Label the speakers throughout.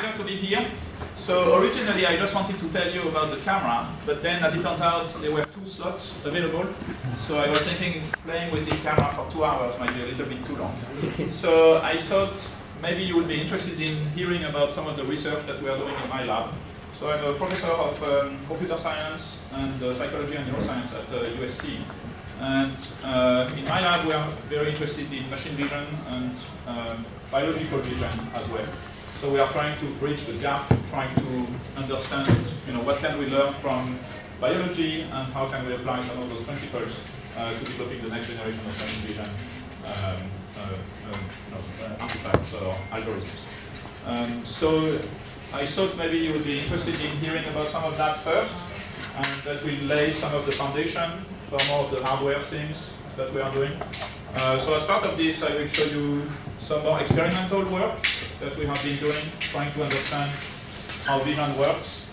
Speaker 1: pleasure to be here. So originally I just wanted to tell you about the camera, but then as it turns out there were 2 slots available. So I was thinking playing with this camera for 2 hours might be a little bit too long. So I thought maybe you would be interested in hearing about some of the research that we are doing in my lab. So I'm a professor of computer science and psychology and neuroscience at USC. And in my lab we are very interested in machine vision and biological vision as well. So we are trying to bridge the gap, trying to understand, what can we learn from biology and how can we apply some of those principles to developing the next generation of machine vision artifacts or algorithms. So I thought maybe you would be interested in hearing about some of that first, and that will lay some of the foundation for more of the hardware things that we are doing. So as part of this, I will show you some more experimental work that we have been doing, trying to understand how vision works.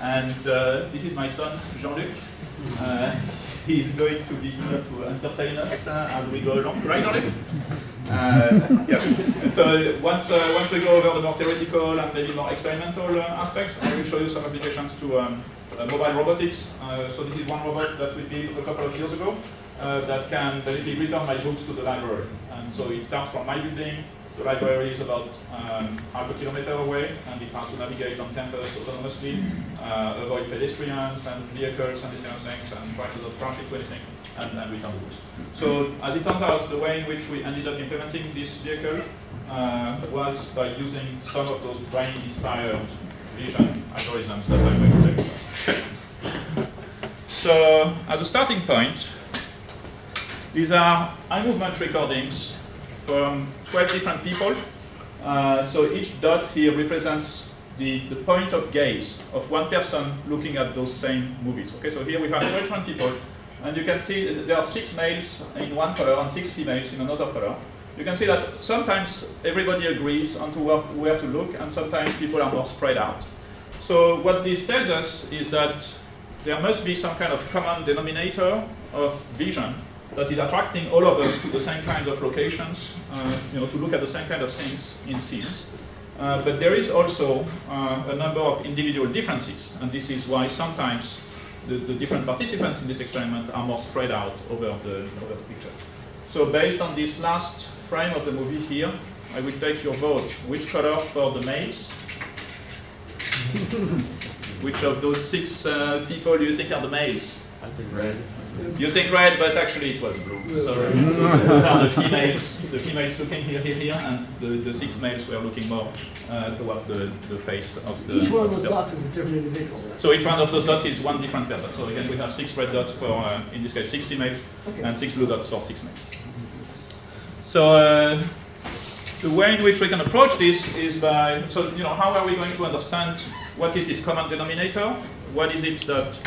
Speaker 1: And this is my son, Jean-Luc. He's going to be here to entertain us as we go along. Right, Jean-Luc? Yes. And so once we go over the more theoretical and maybe more experimental aspects, I will show you some applications to mobile robotics. So this is one robot that we built a couple of years ago that can basically return my books to the library. And so it starts from my building. The library is about half a kilometer away, and it has to navigate on campus autonomously, avoid pedestrians and vehicles and these kind of things, and try to not crash into anything, and return books. So as it turns out, the way in which we ended up implementing this vehicle was by using some of those brain-inspired vision algorithms that I'm going to tell you about. So as a starting point, these are eye movement recordings from 12 different people. So each dot here represents the point of gaze of one person looking at those same movies. Okay, so here we have 12 different people, and you can see there are 6 males in one color and 6 females in another color. You can see that sometimes everybody agrees on where to look, and sometimes people are more spread out. So what this tells us is that there must be some kind of common denominator of vision that is attracting all of us to the same kind of locations, to look at the same kind of things in scenes. But there is also a number of individual differences, and this is why sometimes the different participants in this experiment are more spread out over the picture. So based on this last frame of the movie here, I will take your vote. Which color for the males? Which of those 6 people do you think are the males?
Speaker 2: I think red.
Speaker 1: You think red, but actually it was blue. So those are the females looking here, and the 6 males were looking more towards the face of the.
Speaker 3: Each one of those dots is a different individual.
Speaker 1: So each one of those dots is one different person. So again, we have 6 red dots for, in this case, 6 females, and 6 blue dots for 6 males. So the way in which we can approach this is by, so how are we going to understand what is this common denominator? What is it that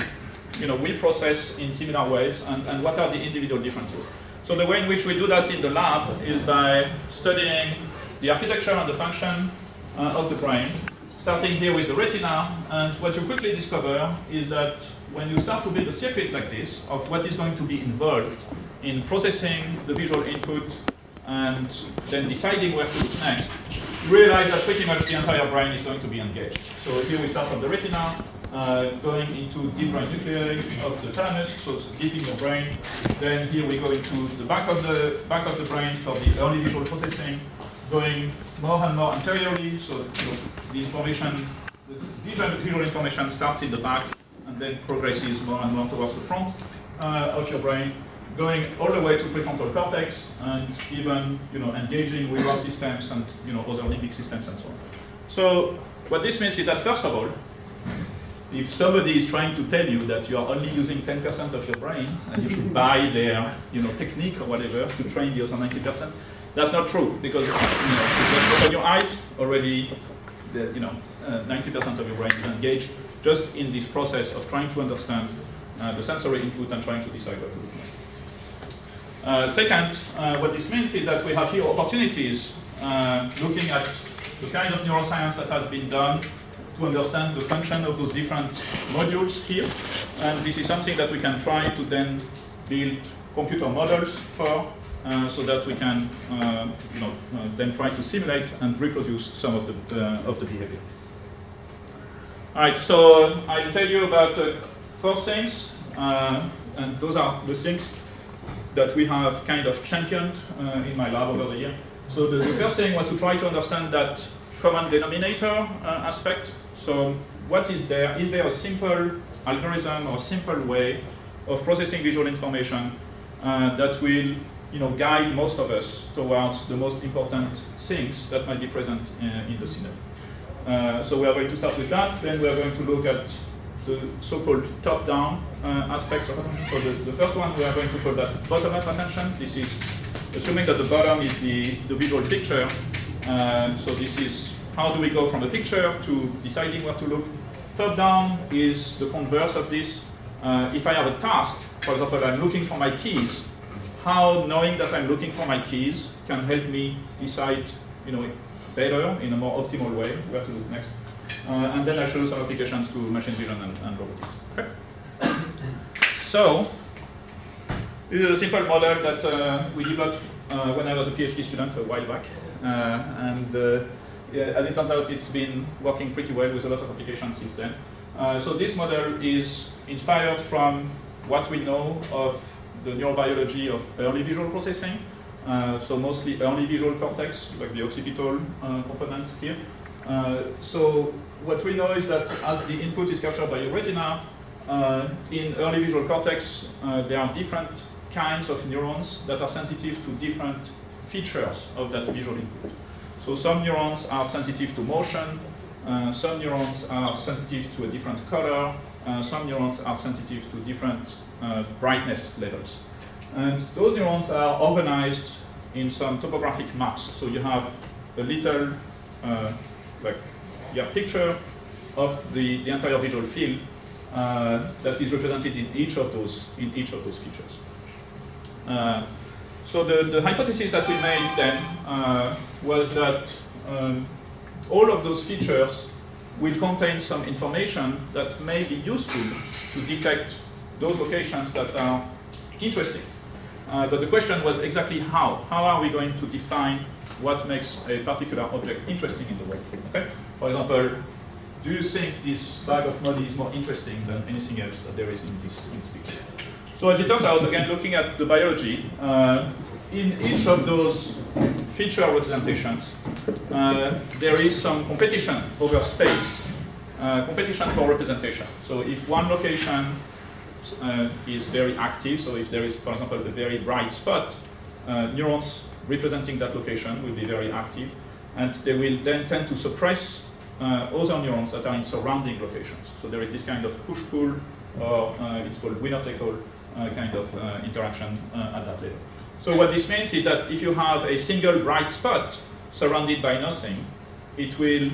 Speaker 1: we process in similar ways, and what are the individual differences? So the way in which we do that in the lab is by studying the architecture and the function of the brain, starting here with the retina. And what you quickly discover is that when you start to build a circuit like this of what is going to be involved in processing the visual input and then deciding where to look next, you realize that pretty much the entire brain is going to be engaged. So here we start from the retina, going into deep brain nuclei of the thalamus, so it's deep in your brain. Then here we go into the back of the brain for the early visual processing, going more and more anteriorly, so the information, the visual information starts in the back and then progresses more and more towards the front of your brain, going all the way to prefrontal cortex and even engaging reward systems and other limbic systems and so on. So what this means is that first of all, if somebody is trying to tell you that you are only using 10% of your brain and you should buy their technique or whatever to train the other 90%, that's not true, because if you open your eyes already, 90% of your brain is engaged just in this process of trying to understand the sensory input and trying to decide what to do next. Second, what this means is that we have here opportunities looking at the kind of neuroscience that has been done to understand the function of those different modules here. And this is something that we can try to then build computer models for, so that we can then try to simulate and reproduce some of the behavior. All right, so I'll tell you about 4 things, and those are the things that we have kind of championed in my lab over the year. So the first thing was to try to understand that common denominator aspect. So what is there? Is there a simple algorithm or simple way of processing visual information that will guide most of us towards the most important things that might be present in the scenery? So we are going to start with that. Then we are going to look at the so-called top-down aspects of attention. So the first one we are going to call that bottom-up attention. This is assuming that the bottom is the visual picture. So this is how do we go from the picture to deciding where to look. Top-down is the converse of this. If I have a task, for example, I'm looking for my keys, how knowing that I'm looking for my keys can help me decide better, in a more optimal way, where to look next. And then I'll show you some applications to machine vision and robotics. Okay? So, this is a simple model that we developed when I was a PhD student a while back. As it turns out, it's been working pretty well with a lot of applications since then. So this model is inspired from what we know of the neurobiology of early visual processing. So mostly early visual cortex, like the occipital component here. So what we know is that as the input is captured by your retina, in early visual cortex, there are different kinds of neurons that are sensitive to different features of that visual input. So some neurons are sensitive to motion, some neurons are sensitive to a different color, some neurons are sensitive to different brightness levels. And those neurons are organized in some topographic maps. So you have a little picture of the entire visual field that is represented in each of those features. So the hypothesis that we made then was that all of those features will contain some information that may be useful to detect those locations that are interesting. But the question was exactly how. How are we going to define what makes a particular object interesting in the world? Okay? For example, do you think this bag of money is more interesting than anything else that there is in this picture? So as it turns out, again, looking at the biology, in each of those feature representations, there is some competition over space, competition for representation. So if one location is very active, so if there is, for example, a very bright spot, neurons representing that location will be very active, and they will then tend to suppress other neurons that are in surrounding locations. So there is this kind of push-pull, or it's called winner-take-all kind of interaction at that level. So what this means is that if you have a single bright spot surrounded by nothing, it will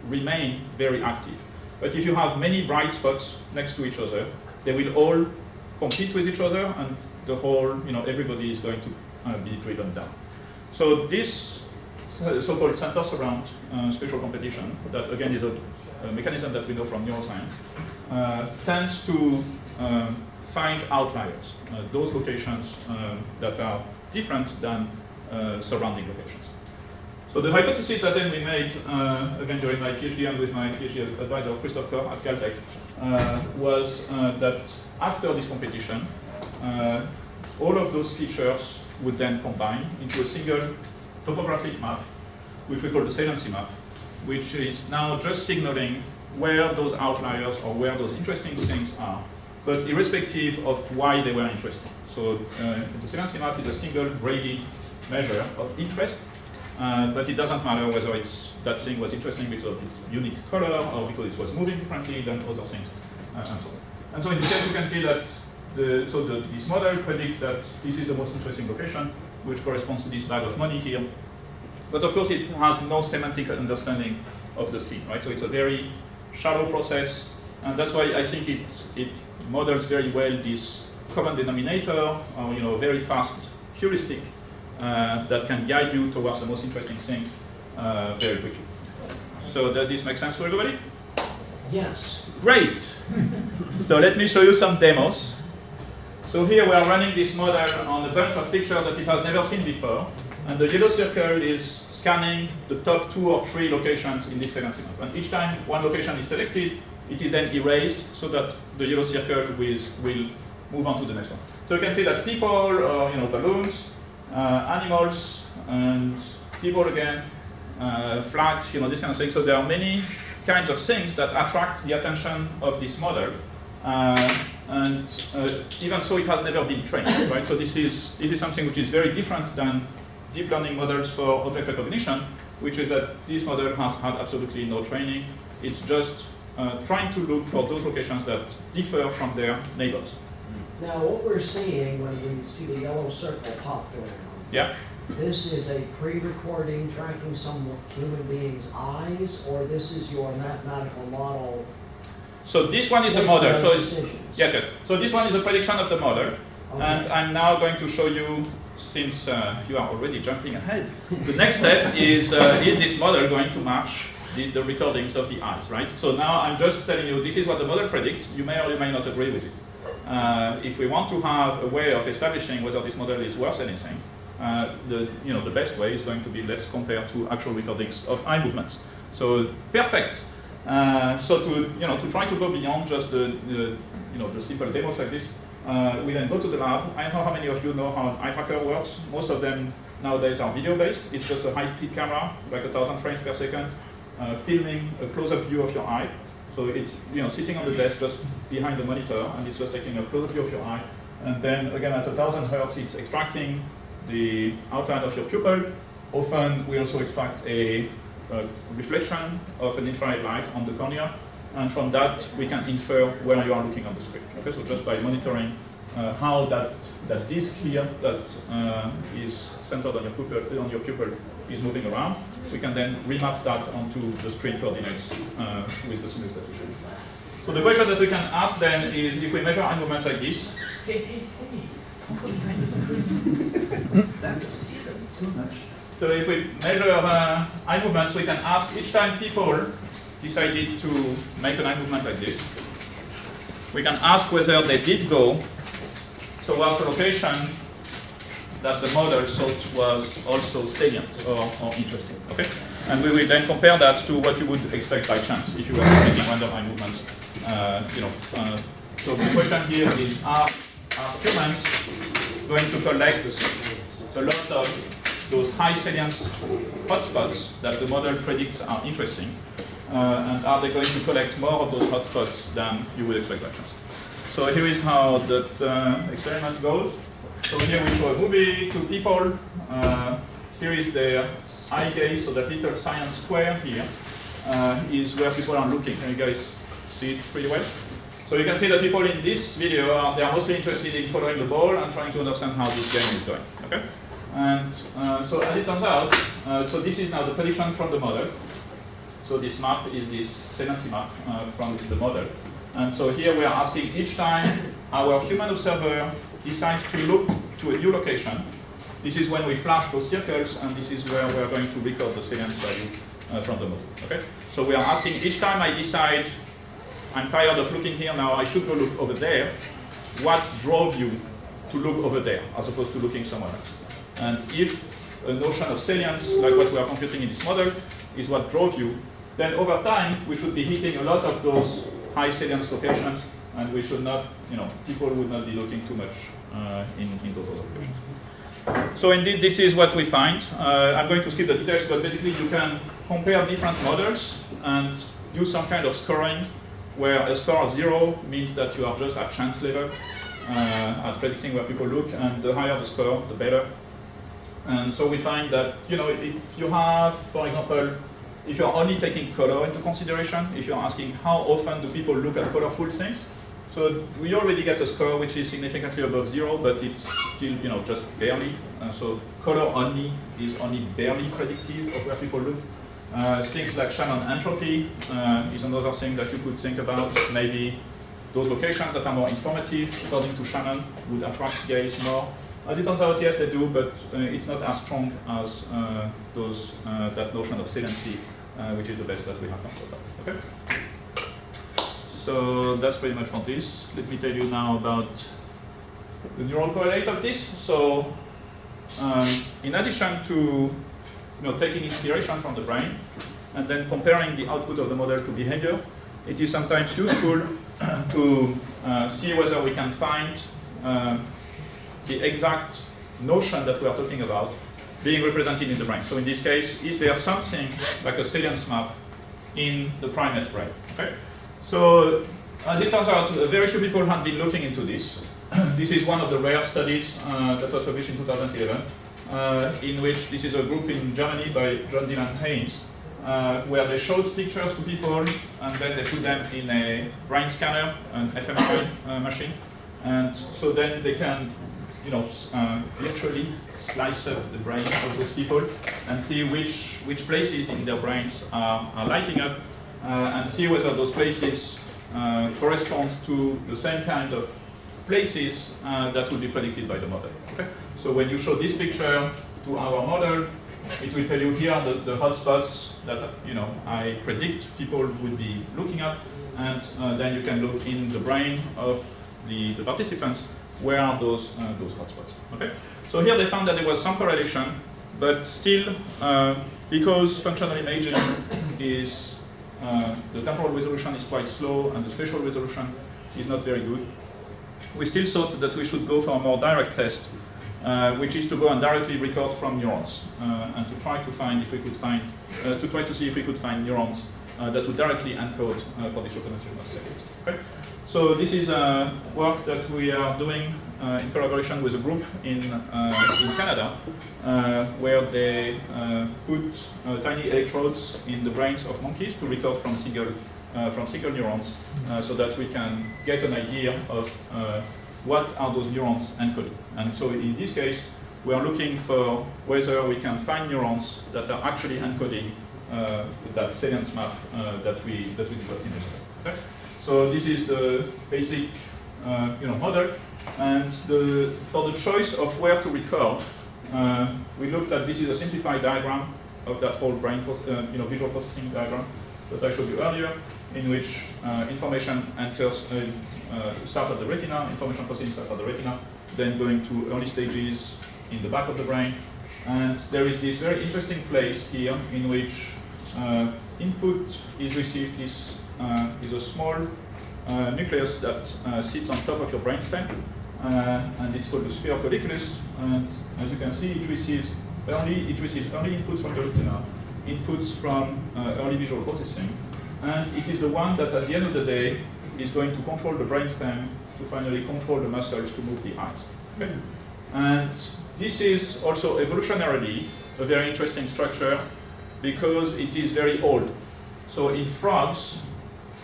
Speaker 1: remain very active. But if you have many bright spots next to each other, they will all compete with each other, and the whole, everybody is going to be driven down. So this so-called center surround spatial competition, that again is a mechanism that we know from neuroscience, tends to find outliers, those locations that are different than surrounding locations. So the hypothesis that then we made, again during my PhD and with my PhD advisor, Christophe Kor at Caltech, was that after this competition, all of those features would then combine into a single topographic map, which we call the saliency map, which is now just signaling where those outliers or where those interesting things are, but irrespective of why they were interesting. So the saliency map is a single graded measure of interest, but it doesn't matter whether that thing was interesting because of its unique color or because it was moving differently than other things, and so on. And so in this case, you can see that this model predicts that this is the most interesting location, which corresponds to this bag of money here. But of course, it has no semantic understanding of the scene, right? So it's a very shallow process, and that's why I think it models very well this common denominator, or very fast heuristic that can guide you towards the most interesting thing very quickly. So does this make sense to everybody?
Speaker 3: Yes.
Speaker 1: Great. So let me show you some demos. So here we are running this model on a bunch of pictures that it has never seen before, and the yellow circle is scanning the top 2 or 3 locations in this saliency map. And each time one location is selected, it is then erased so that the yellow circle will move on to the next one. So you can see that people, balloons, animals, and people again, flags, this kind of thing. So there are many kinds of things that attract the attention of this model. And even so, it has never been trained, right? So this is something which is very different than deep learning models for object recognition, which is that this model has had absolutely no training. It's just trying to look for those locations that differ from their neighbors.
Speaker 3: Now, what we're seeing when we see the yellow circle popped around,
Speaker 1: yeah.
Speaker 3: This is a pre-recording tracking some human being's eyes, or this is your mathematical model?
Speaker 1: So this one is the model. So
Speaker 3: yes.
Speaker 1: So this one is a prediction of the model,
Speaker 3: okay.
Speaker 1: And I'm now going to show you, since you are already jumping ahead, the next step is this model going to match the recordings of the eyes, right? So now I'm just telling you this is what the model predicts. You may or you may not agree with it. If we want to have a way of establishing whether this model is worth anything, the best way is going to be let's compare to actual recordings of eye movements. So perfect. So to try to go beyond just the simple demos like this, we then go to the lab. I don't know how many of you know how an eye tracker works. Most of them nowadays are video based. It's just a high-speed camera, like 1,000 frames per second, filming a close-up view of your eye. So it's sitting on the desk just behind the monitor, and it's just taking a close-up view of your eye. And then again at 1,000 hertz, it's extracting the outline of your pupil. Often we also extract a reflection of an infrared light on the cornea, and from that we can infer where you are looking on the screen. Okay, so just by monitoring how that disc here that is centered on your pupil is moving around, we can then remap that onto the screen coordinates with the simulation that we showed. So the question that we can ask then is, if we measure eye movements like this. That's too much. So if we measure eye movements, we can ask each time people decided to make an eye movement like this, we can ask whether they did go towards a location that the model thought was also salient or interesting. Okay? And we will then compare that to what you would expect by chance if you were making random eye movements. So the question here is, are humans going to collect a lot of those high salience hotspots that the model predicts are interesting? And are they going to collect more of those hotspots than you would expect by chance? So here is how that experiment goes. So here we show a movie to people. Here is their eye gaze, so that little science square here is where people are looking. Can you guys see it pretty well? So you can see that people in this video, they are mostly interested in following the ball and trying to understand how this game is going. Okay? And so as it turns out, so this is now the prediction from the model. So this map is this saliency map from the model. And so here we are asking each time our human observer decides to look to a new location. This is when we flash those circles, and this is where we are going to record the salience value from the model. Okay? So we are asking each time I decide I'm tired of looking here now, I should go look over there. What drove you to look over there as opposed to looking somewhere else? And if a notion of salience, like what we are computing in this model, is what drove you, then over time we should be hitting a lot of those high salience locations, and we should not, people would not be looking too much in those other locations. So indeed, this is what we find. I'm going to skip the details, but basically you can compare different models and do some kind of scoring, where a score of 0 means that you are just at chance level at predicting where people look, and the higher the score, the better. And so we find that, if you have, for example, if you're only taking color into consideration, if you're asking how often do people look at colorful things, so we already get a score which is significantly above 0, but it's still, just barely. So color only is only barely predictive of where people look. Things like Shannon entropy is another thing that you could think about. Maybe those locations that are more informative, according to Shannon, would attract gaze more. As it turns out, yes, they do, but it's not as strong as that notion of saliency, which is the best that we have so far. Okay? So that's pretty much for this. Let me tell you now about the neural correlate of this. So in addition to taking inspiration from the brain and then comparing the output of the model to behavior, it is sometimes useful to see whether we can find the exact notion that we are talking about being represented in the brain. So in this case, is there something like a salience map in the primate brain? Okay? So as it turns out, very few people have been looking into this. This is one of the rare studies that was published in 2011, in which this is a group in Germany by John Dylan Haynes, where they showed pictures to people and then they put them in a brain scanner, an fMRI machine, and so then they can virtually slice up the brain of those people and see which places in their brains are lighting up and see whether those places correspond to the same kind of places that will be predicted by the model. Okay? So when you show this picture to our model, it will tell you here are the hotspots that I predict people would be looking at, and then you can look in the brain of the participants where are those hotspots. Okay? So here they found that there was some correlation, but still, because functional imaging is the temporal resolution is quite slow and the spatial resolution is not very good, we still thought that we should go for a more direct test, which is to go and directly record from neurons and to try to find if we could find, to try to see if we could find neurons that would directly encode for this locomotive mass circuit. Okay? So this is work that we are doing in collaboration with a group in Canada, where they put tiny electrodes in the brains of monkeys to record from single neurons, so that we can get an idea of what are those neurons encoding. And so in this case, we are looking for whether we can find neurons that are actually encoding that salience map that we developed in the model. Okay? So this is the basic model, and for the choice of where to record, we looked at, this is a simplified diagram of that whole brain visual processing diagram that I showed you earlier, in which information enters starts at the retina, information processing starts at the retina, then going to early stages in the back of the brain, and there is this very interesting place here in which input is received. This is a small nucleus that sits on top of your brainstem, and it's called the sphere colliculus. And as you can see, it receives early inputs from the retina, inputs from early visual processing, and it is the one that, at the end of the day, is going to control the brainstem to finally control the muscles to move the eyes. Okay? And this is also evolutionarily a very interesting structure because it is very old. So in frogs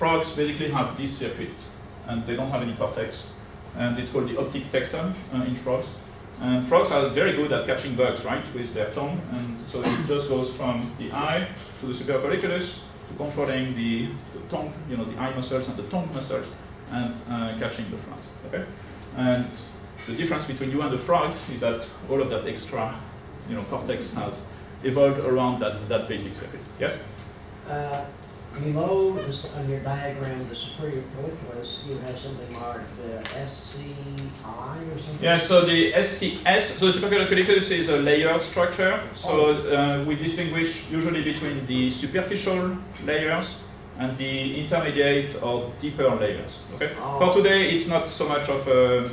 Speaker 1: basically have this circuit, and they don't have any cortex, and it's called the optic tecton in frogs. And frogs are very good at catching bugs, right, with their tongue, and so it just goes from the eye to the superior colliculus to controlling the tongue, the eye muscles and the tongue muscles, and catching the flies. Okay? And the difference between you and the frog is that all of that extra, cortex has evolved around that basic circuit. Yes?
Speaker 3: Below on your diagram, the superior colliculus, you have something marked SCI or something?
Speaker 1: Yeah, so the SCS, so the superior colliculus is a layered structure. So we distinguish usually between the superficial layers and the intermediate or deeper layers. Okay. For today, it's not so much of a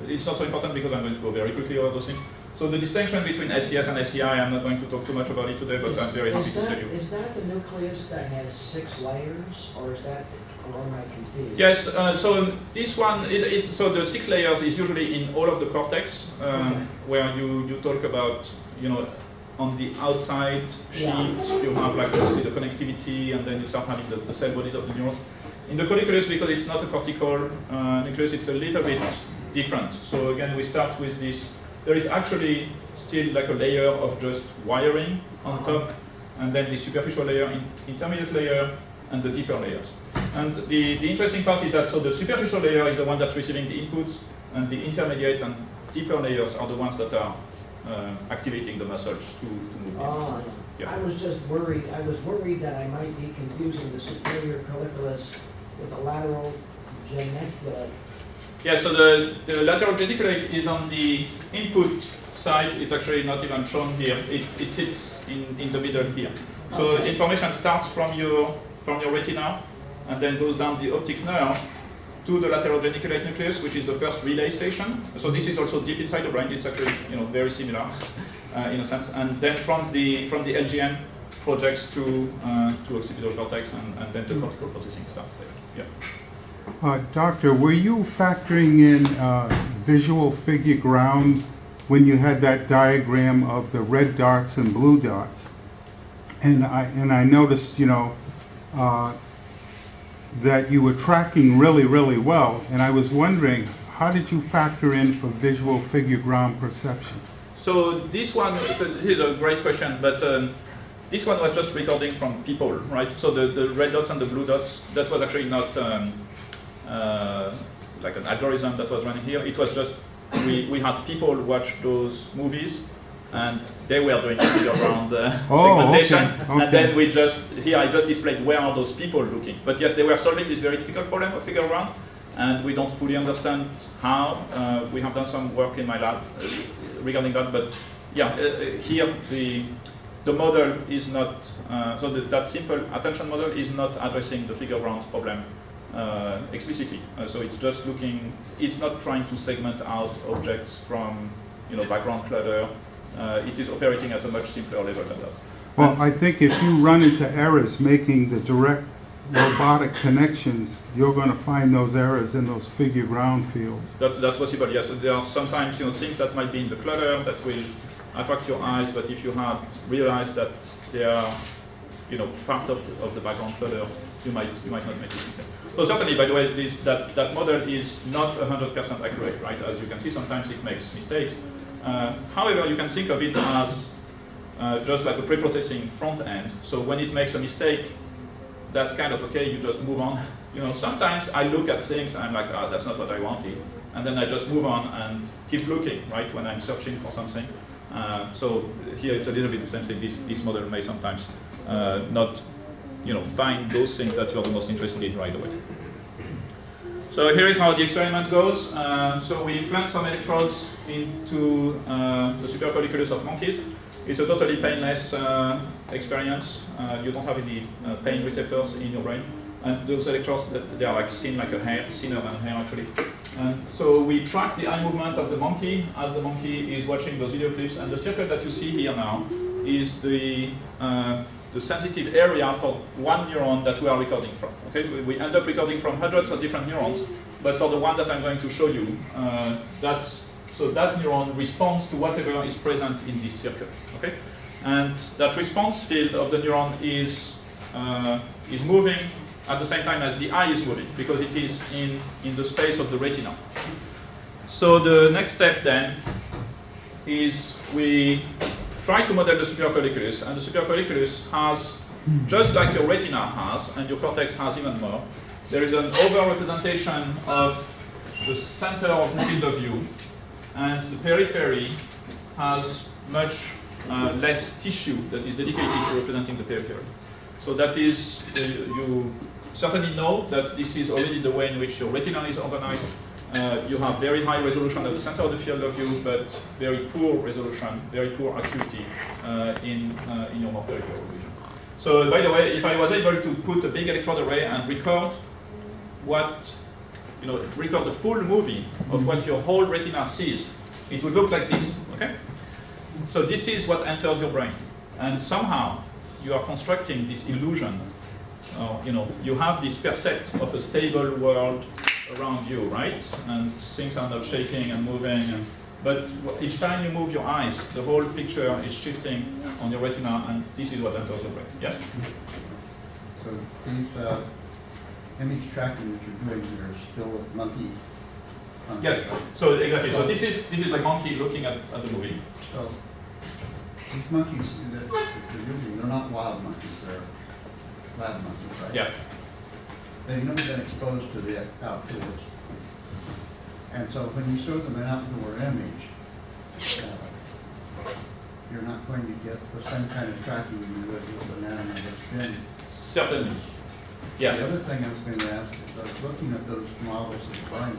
Speaker 1: it's not so important because I'm going to go very quickly over those things. So the distinction between SCS and SCI, I'm not going to talk too much about it today, but I'm very happy to tell you.
Speaker 3: Is that the nucleus that has 6 layers, or is that, or am I confused?
Speaker 1: Yes, so this one, so the 6 layers is usually in all of the cortex, where you talk about, on the outside sheet, you have like mostly the connectivity, and then you start having the cell bodies of the neurons. In the colliculus, because it's not a cortical nucleus, it's a little bit different. So again, we start with this. There is actually still like a layer of just wiring on top, and then the superficial layer, intermediate layer, and the deeper layers. And the interesting part is that so the superficial layer is the one that's receiving the inputs, and the intermediate and deeper layers are the ones that are activating the muscles to move.
Speaker 3: I was just worried. I was worried that I might be confusing the superior colliculus with the lateral geniculate.
Speaker 1: Yeah, so the lateral geniculate is on the input side, it's actually not even shown here. It sits in the middle here. So information starts from your retina and then goes down the optic nerve to the lateral geniculate nucleus, which is the first relay station. So this is also deep inside the brain. It's actually very similar in a sense. And then from the LGN projects to occipital cortex, and then the cortical processing starts there. Yeah.
Speaker 2: Doctor, were you factoring in visual figure ground when you had that diagram of the red dots and blue dots? And I noticed, that you were tracking really, really well, and I was wondering, how did you factor in for visual figure ground perception?
Speaker 1: So this is a great question, but this one was just recording from people, right? So the red dots and the blue dots, that was actually not like an algorithm that was running here. It was just, we had people watch those movies, and they were doing figure ground segmentation,
Speaker 2: okay.
Speaker 1: And then I just displayed where are those people looking. But yes, they were solving this very difficult problem of figure ground, and we don't fully understand how. We have done some work in my lab regarding that, but yeah, here the model is not, that simple attention model is not addressing the figure ground problem explicitly. So it's just looking, it's not trying to segment out objects from background clutter. It is operating at a much simpler level than that.
Speaker 2: Well, I think if you run into errors making the direct robotic connections, you're going to find those errors in those figure ground fields.
Speaker 1: That's possible, yes. There are sometimes things that might be in the clutter that will attract your eyes, but if you have realized that they are part of the background clutter, you might not make it. So certainly, by the way, that model is not 100% accurate, right? As you can see, sometimes it makes mistakes. However, you can think of it as just like a pre-processing front end. So when it makes a mistake, that's kind of okay, you just move on. Sometimes I look at things and I'm like, that's not what I wanted. And then I just move on and keep looking, right, when I'm searching for something. So here it's a little bit the same thing. This model may sometimes not find those things that you're the most interested in right away. So here is how the experiment goes. So we implant some electrodes into the supracolliculus of monkeys. It's a totally painless experience. You don't have any pain receptors in your brain. And those electrodes, they are like thin like a hair, thinner than hair actually. And so we track the eye movement of the monkey as the monkey is watching those video clips. And the circle that you see here now is the sensitive area for one neuron that we are recording from. Okay, we end up recording from hundreds of different neurons, but for the one that I'm going to show you, that neuron responds to whatever is present in this circle. Okay, and that response field of the neuron is moving at the same time as the eye is moving because it is in the space of the retina. So the next step then is we try to model the supracolliculus, and the supracolliculus has, just like your retina has, and your cortex has even more, there is an over-representation of the center of the field of view, and the periphery has much less tissue that is dedicated to representing the periphery. So that is, you certainly know that this is already the way in which your retina is organized. You have very high resolution at the center of the field of view, but very poor resolution, very poor acuity in your more peripheral vision. So, by the way, if I was able to put a big electrode array and record record the full movie of what your whole retina sees, it would look like this. Okay? So this is what enters your brain, and somehow you are constructing this illusion. You have this percept of a stable world around you, right? And things are not shaking and moving. But each time you move your eyes, the whole picture is shifting on your retina, and this is what enters your brain. Yes?
Speaker 4: So these image tracking that you're doing here is still with monkey?
Speaker 1: Yes. So exactly. So this is the monkey looking at the movie.
Speaker 4: So these monkeys that you're using, they're not wild monkeys, they're lab monkeys, right?
Speaker 1: Yeah.
Speaker 4: They've never been exposed to the outdoors. And so when you show them an outdoor image, you're not going to get the same kind of tracking you would with an animal that's been.
Speaker 1: Certainly. Yeah.
Speaker 4: The other thing I was going to ask is I was looking at those models of the brain,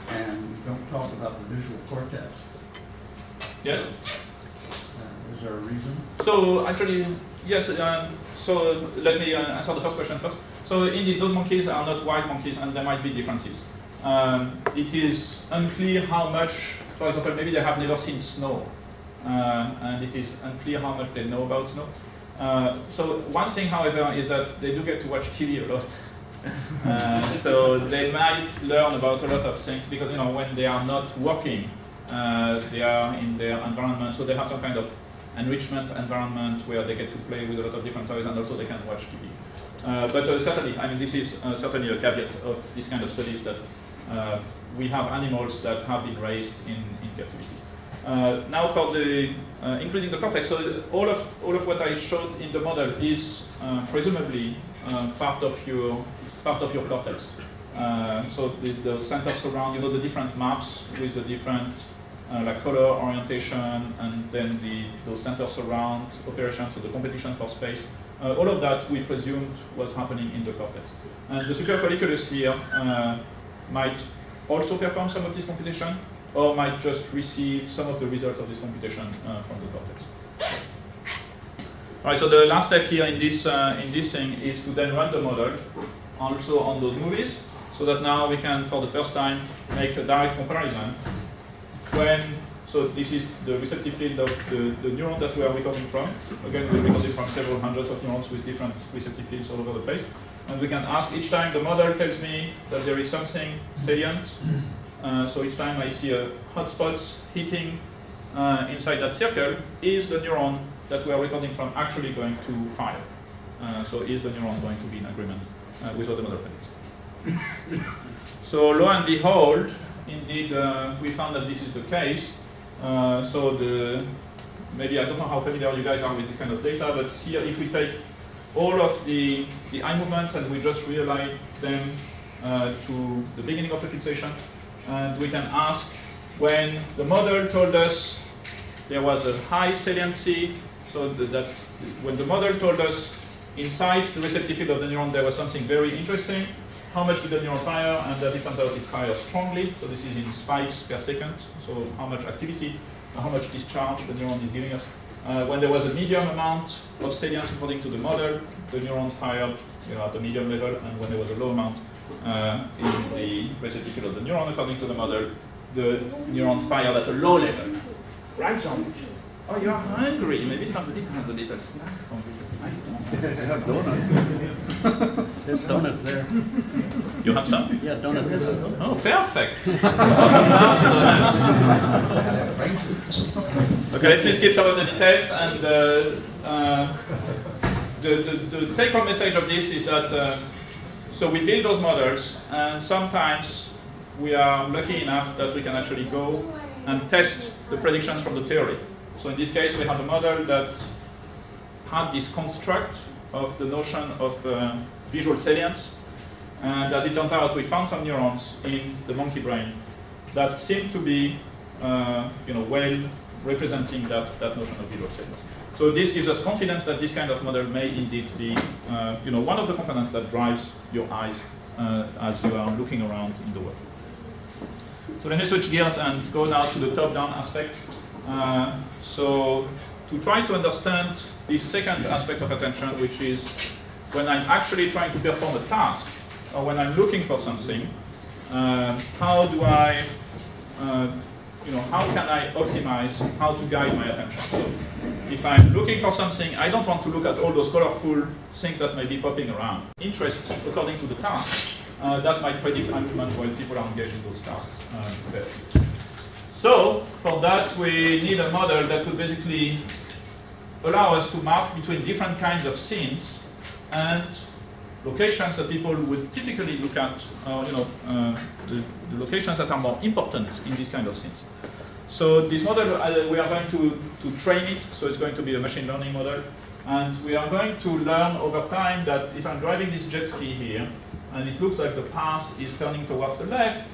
Speaker 4: and you don't talk about the visual cortex.
Speaker 1: Yes?
Speaker 4: Is there a reason?
Speaker 1: So actually, yes, so let me answer the first question first. So indeed, those monkeys are not wild monkeys, and there might be differences. It is unclear how much, for example, maybe they have never seen snow, and it is unclear how much they know about snow. So one thing, however, is that they do get to watch TV a lot. So they might learn about a lot of things because, you know, when they are not working, they are in their environment, so they have some kind of enrichment environment where they get to play with a lot of different toys, and also they can watch TV. But certainly, I mean, this is certainly a caveat of this kind of studies that we have animals that have been raised in captivity. Now for the including the cortex, so all of what I showed in the model is presumably part of your cortex. So the center surround, you know, the different maps with the different like color orientation, and then those center surround operations, so the competition for space. All of that we presumed was happening in the cortex. And the supercolliculus here might also perform some of this computation, or might just receive some of the results of this computation from the cortex. All right, so the last step here in this thing is to then run the model also on those movies, so that now we can, for the first time, make a direct comparison. So this is the receptive field of the neuron that we are recording from. Again, we recorded from several hundreds of neurons with different receptive fields all over the place. And we can ask each time the model tells me that there is something salient. So each time I see a hotspot hitting inside that circle, is the neuron that we are recording from actually going to fire? So is the neuron going to be in agreement with what the model predicts? So lo and behold, indeed, we found that this is the case. Maybe I don't know how familiar you guys are with this kind of data, but here if we take all of the eye movements and we just realign them to the beginning of a fixation, and we can ask when the model told us there was a high saliency, so that when the model told us inside the receptive field of the neuron there was something very interesting, how much did the neuron fire? And that it turns out it fires strongly, so this is in spikes per second, so how much activity, how much discharge the neuron is giving us. When there was a medium amount of salience according to the model, the neuron fired at a medium level, and when there was a low amount in the receptive field of the neuron according to the model, the neuron fired at a low level. Right, John? Oh, you're hungry. Maybe somebody has a little snack for you. I don't know.
Speaker 4: They have donuts.
Speaker 5: There's donuts there.
Speaker 1: You have some?
Speaker 5: Yeah, donuts.
Speaker 1: Oh, perfect. Okay, let me skip some of the details. And the take-home message of this is that so we build those models, and sometimes we are lucky enough that we can actually go and test the predictions from the theory. So in this case, we have a model that had this construct of the notion of visual salience, and as it turns out, we found some neurons in the monkey brain that seem to be, well representing that notion of visual salience. So this gives us confidence that this kind of model may indeed be, one of the components that drives your eyes as you are looking around in the world. So let me switch gears and go now to the top-down aspect. So to try to understand this second aspect of attention, which is when I'm actually trying to perform a task, or when I'm looking for something, how do I, how can I optimize how to guide my attention? So if I'm looking for something, I don't want to look at all those colorful things that may be popping around. Interest, according to the task, that might predict movement while people are engaged in those tasks better. So for that, we need a model that would basically allow us to map between different kinds of scenes and locations that people would typically look at, the locations that are more important in these kind of scenes. So this model, we are going to train it, so it's going to be a machine learning model, and we are going to learn over time that if I'm driving this jet ski here, and it looks like the path is turning towards the left,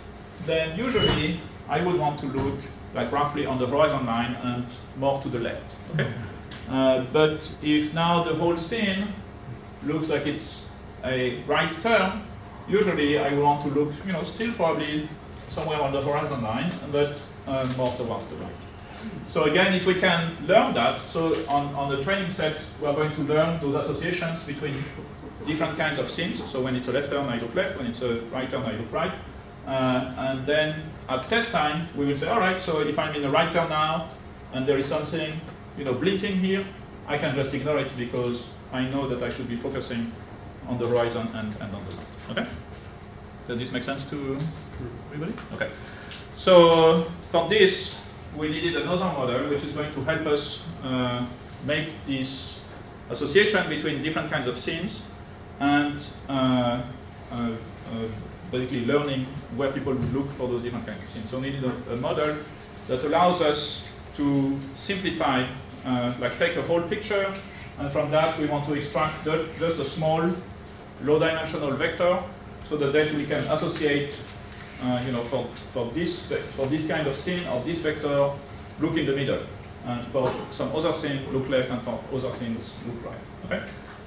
Speaker 1: then usually I would want to look like roughly on the horizon line and more to the left. Okay? But if now the whole scene looks like it's a right turn, usually I want to look, still probably somewhere on the horizon line, but more towards the right. So again, if we can learn that, so on the training set, we are going to learn those associations between different kinds of scenes. So when it's a left turn, I look left. When it's a right turn, I look right. And then at test time, we will say, all right, so if I'm in the right turn now, and there is something, blinking here, I can just ignore it because I know that I should be focusing on the horizon and on the left. Okay? Does this make sense to everybody? Okay. So for this, we needed another model which is going to help us make this association between different kinds of scenes and basically learning where people would look for those different kinds of scenes. So we needed a model that allows us to simplify, like take a whole picture, and from that we want to extract just a small, low-dimensional vector, so that we can associate, for this kind of scene or this vector, look in the middle, and for some other scene, look left, and for other scenes, look right. Okay.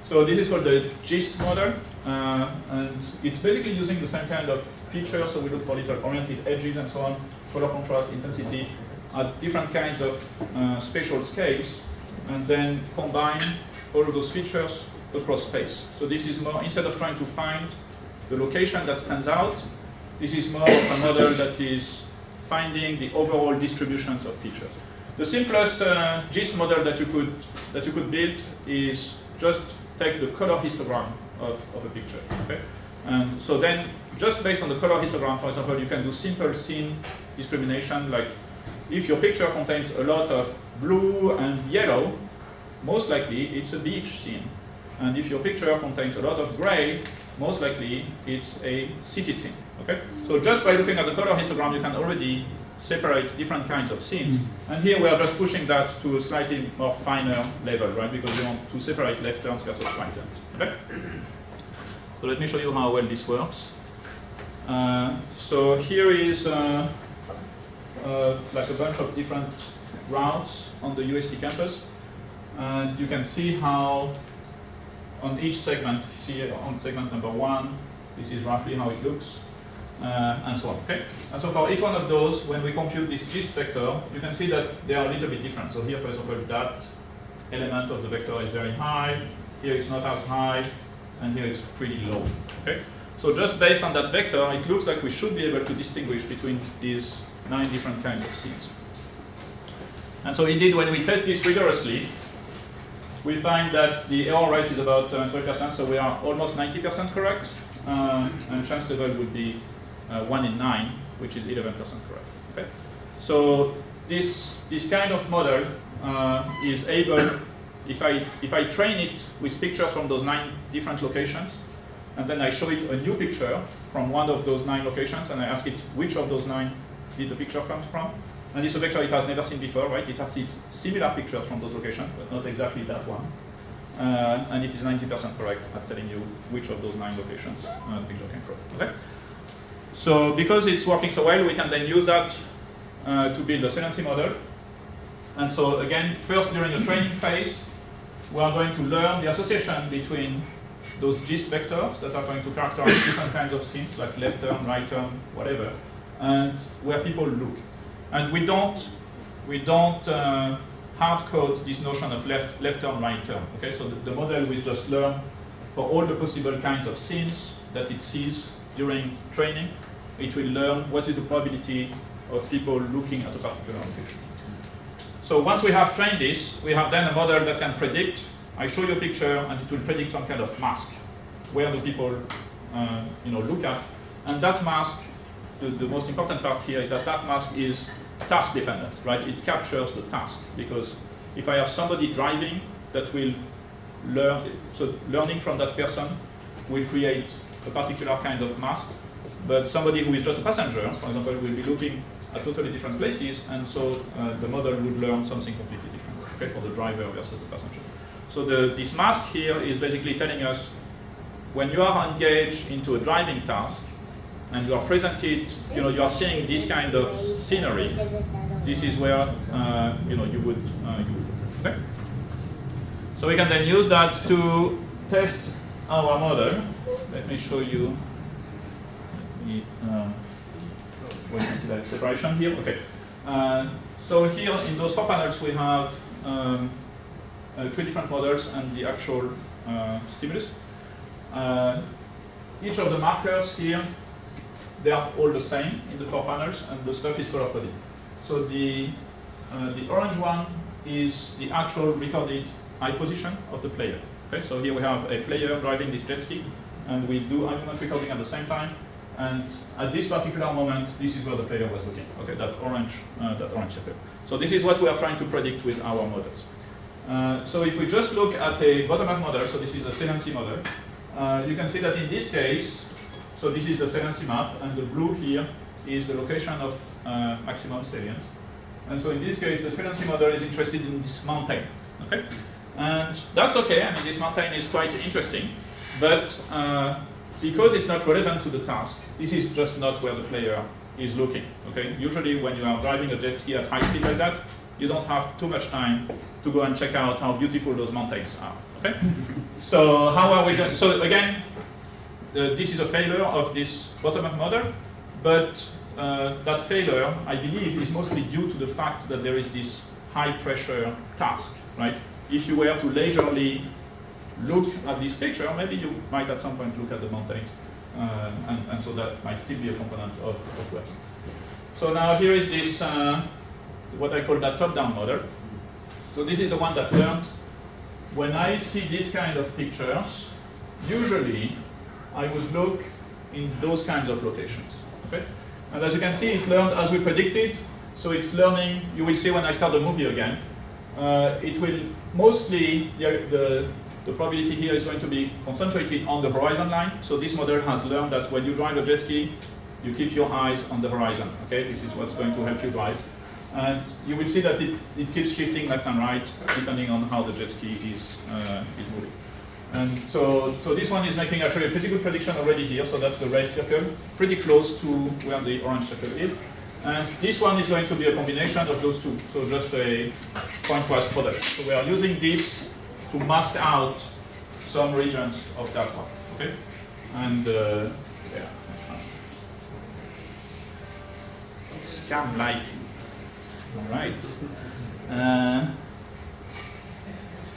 Speaker 1: So this is called the GIST model, and it's basically using the same kind of features. So we look for little oriented edges and so on, color contrast, intensity, at different kinds of spatial scales, and then combine all of those features across space. So this is more, instead of trying to find the location that stands out, this is more of a model that is finding the overall distributions of features. The simplest GIST model that you could build is just take the color histogram of a picture. Okay? And so then, just based on the color histogram, for example, you can do simple scene discrimination, like if your picture contains a lot of blue and yellow, most likely it's a beach scene. And if your picture contains a lot of gray, most likely it's a city scene. Okay? So just by looking at the color histogram, you can already separate different kinds of scenes. And here we are just pushing that to a slightly more finer level, right? Because we want to separate left turns versus right turns. Okay? So let me show you how well this works. So here is like a bunch of different routes on the USC campus. And you can see how on each segment, see on segment number 1, this is roughly how it looks. And so on, okay? And so for each one of those, when we compute this GIST vector, you can see that they are a little bit different. So here, for example, that element of the vector is very high, here it's not as high, and here it's pretty low, okay? So just based on that vector, it looks like we should be able to distinguish between these 9 different kinds of scenes. And so indeed, when we test this rigorously, we find that the error rate is about 20%, so we are almost 90% correct, and chance level would be 1 in 9, which is 11% correct. Okay? So this kind of model is able, if I train it with pictures from those 9 different locations, and then I show it a new picture from one of those 9 locations, and I ask it which of those 9 did the picture come from, and it's a picture it has never seen before, right? It has these similar pictures from those locations, but not exactly that one. And it is 90% correct at telling you which of those 9 locations the picture came from. Okay? So because it's working so well, we can then use that to build a saliency model. And so again, first during the training phase, we are going to learn the association between those GIST vectors that are going to characterize different kinds of scenes, like left turn, right turn, whatever, and where people look. And we don't hard code this notion of left turn, right turn. Okay, so the model will just learn for all the possible kinds of scenes that it sees during training. It will learn what is the probability of people looking at a particular location. So once we have trained this, we have then a model that can predict. I show you a picture, and it will predict some kind of mask. Where do people, look at? And that mask, the most important part here is that mask is task dependent, right? It captures the task, because if I have somebody driving, that will learn. So learning from that person will create a particular kind of mask. But somebody who is just a passenger, for example, will be looking at totally different places, and so the model would learn something completely different, okay, for the driver versus the passenger. So this mask here is basically telling us when you are engaged into a driving task and you are presented, you are seeing this kind of scenery. This is where you would look. Okay. So we can then use that to test our model. Let me show you. Wait until I have separation here. Okay. So here in those 4 panels we have 3 different models and the actual stimulus. Each of the markers here, they are all the same in the 4 panels, and the stuff is color coded. So the orange one is the actual recorded eye position of the player. Okay, so here we have a player driving this jet ski, and we do argument recording at the same time. And at this particular moment, this is where the player was looking. Okay, that orange circle. So this is what we are trying to predict with our models. So if we just look at a bottom-up model, so this is a saliency model, you can see that in this case, so this is the saliency map, and the blue here is the location of maximum salience. And so in this case, the saliency model is interested in this mountain. Okay, and that's okay. I mean, this mountain is quite interesting, but because it's not relevant to the task, this is just not where the player is looking. Okay, usually when you are driving a jet ski at high speed like that, you don't have too much time to go and check out how beautiful those mountains are. Okay, so how are we going? So again, this is a failure of this bottom-up model, but that failure, I believe, is mostly due to the fact that there is this high-pressure task, right? If you were to leisurely look at this picture, maybe you might at some point look at the mountains, and so that might still be a component of work. So now here is this, what I call that top-down model. So this is the one that learned, when I see this kind of pictures, usually I would look in those kinds of locations. Okay? And as you can see, it learned as we predicted, so it's learning, you will see when I start the movie again, it will mostly, the probability here is going to be concentrated on the horizon line. So this model has learned that when you drive a jet ski, you keep your eyes on the horizon. Okay, this is what's going to help you drive. And you will see that it keeps shifting left and right depending on how the jet ski is moving. And so this one is making actually a pretty good prediction already here. So that's the red circle, pretty close to where the orange circle is. And this one is going to be a combination of those two. So just a pointwise product. So we are using this to mask out some regions of that one. Okay, and yeah, scam like. All right.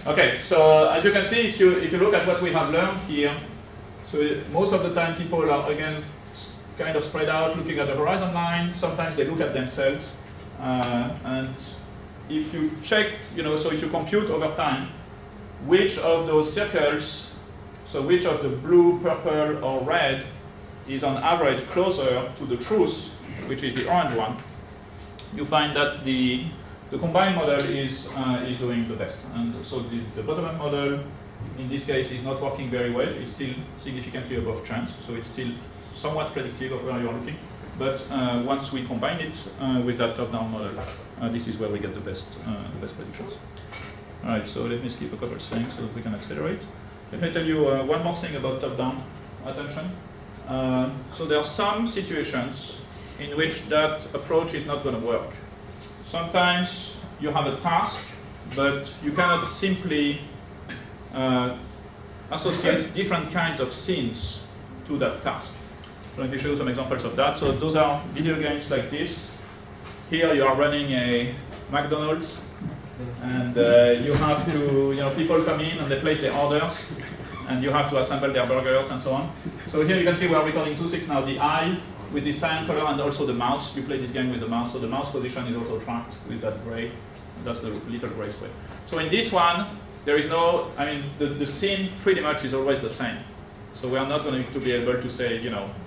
Speaker 1: Okay, so as you can see, if you look at what we have learned here, so most of the time people are again kind of spread out, looking at the horizon line. Sometimes they look at themselves, and if you check, so if you compute over time, which of those circles, so which of the blue, purple, or red is on average closer to the truth, which is the orange one, you find that the combined model is doing the best. And so the bottom-up model, in this case, is not working very well. It's still significantly above chance, so it's still somewhat predictive of where you're looking. But once we combine it with that top-down model, this is where we get the best predictions. All right, so let me skip a couple of things so that we can accelerate. Let me tell you one more thing about top-down attention. So there are some situations in which that approach is not going to work. Sometimes you have a task, but you cannot simply associate different kinds of scenes to that task. So let me show you some examples of that. So those are video games like this. Here you are running a McDonald's, and you have to, people come in and they place their orders, and you have to assemble their burgers and so on. So here you can see we are recording 2.6 now, the eye with the cyan color and also the mouse. You play this game with the mouse, so the mouse position is also tracked with that gray. That's the little gray square. So in this one, there is no, the scene pretty much is always the same. So we are not going to be able to say,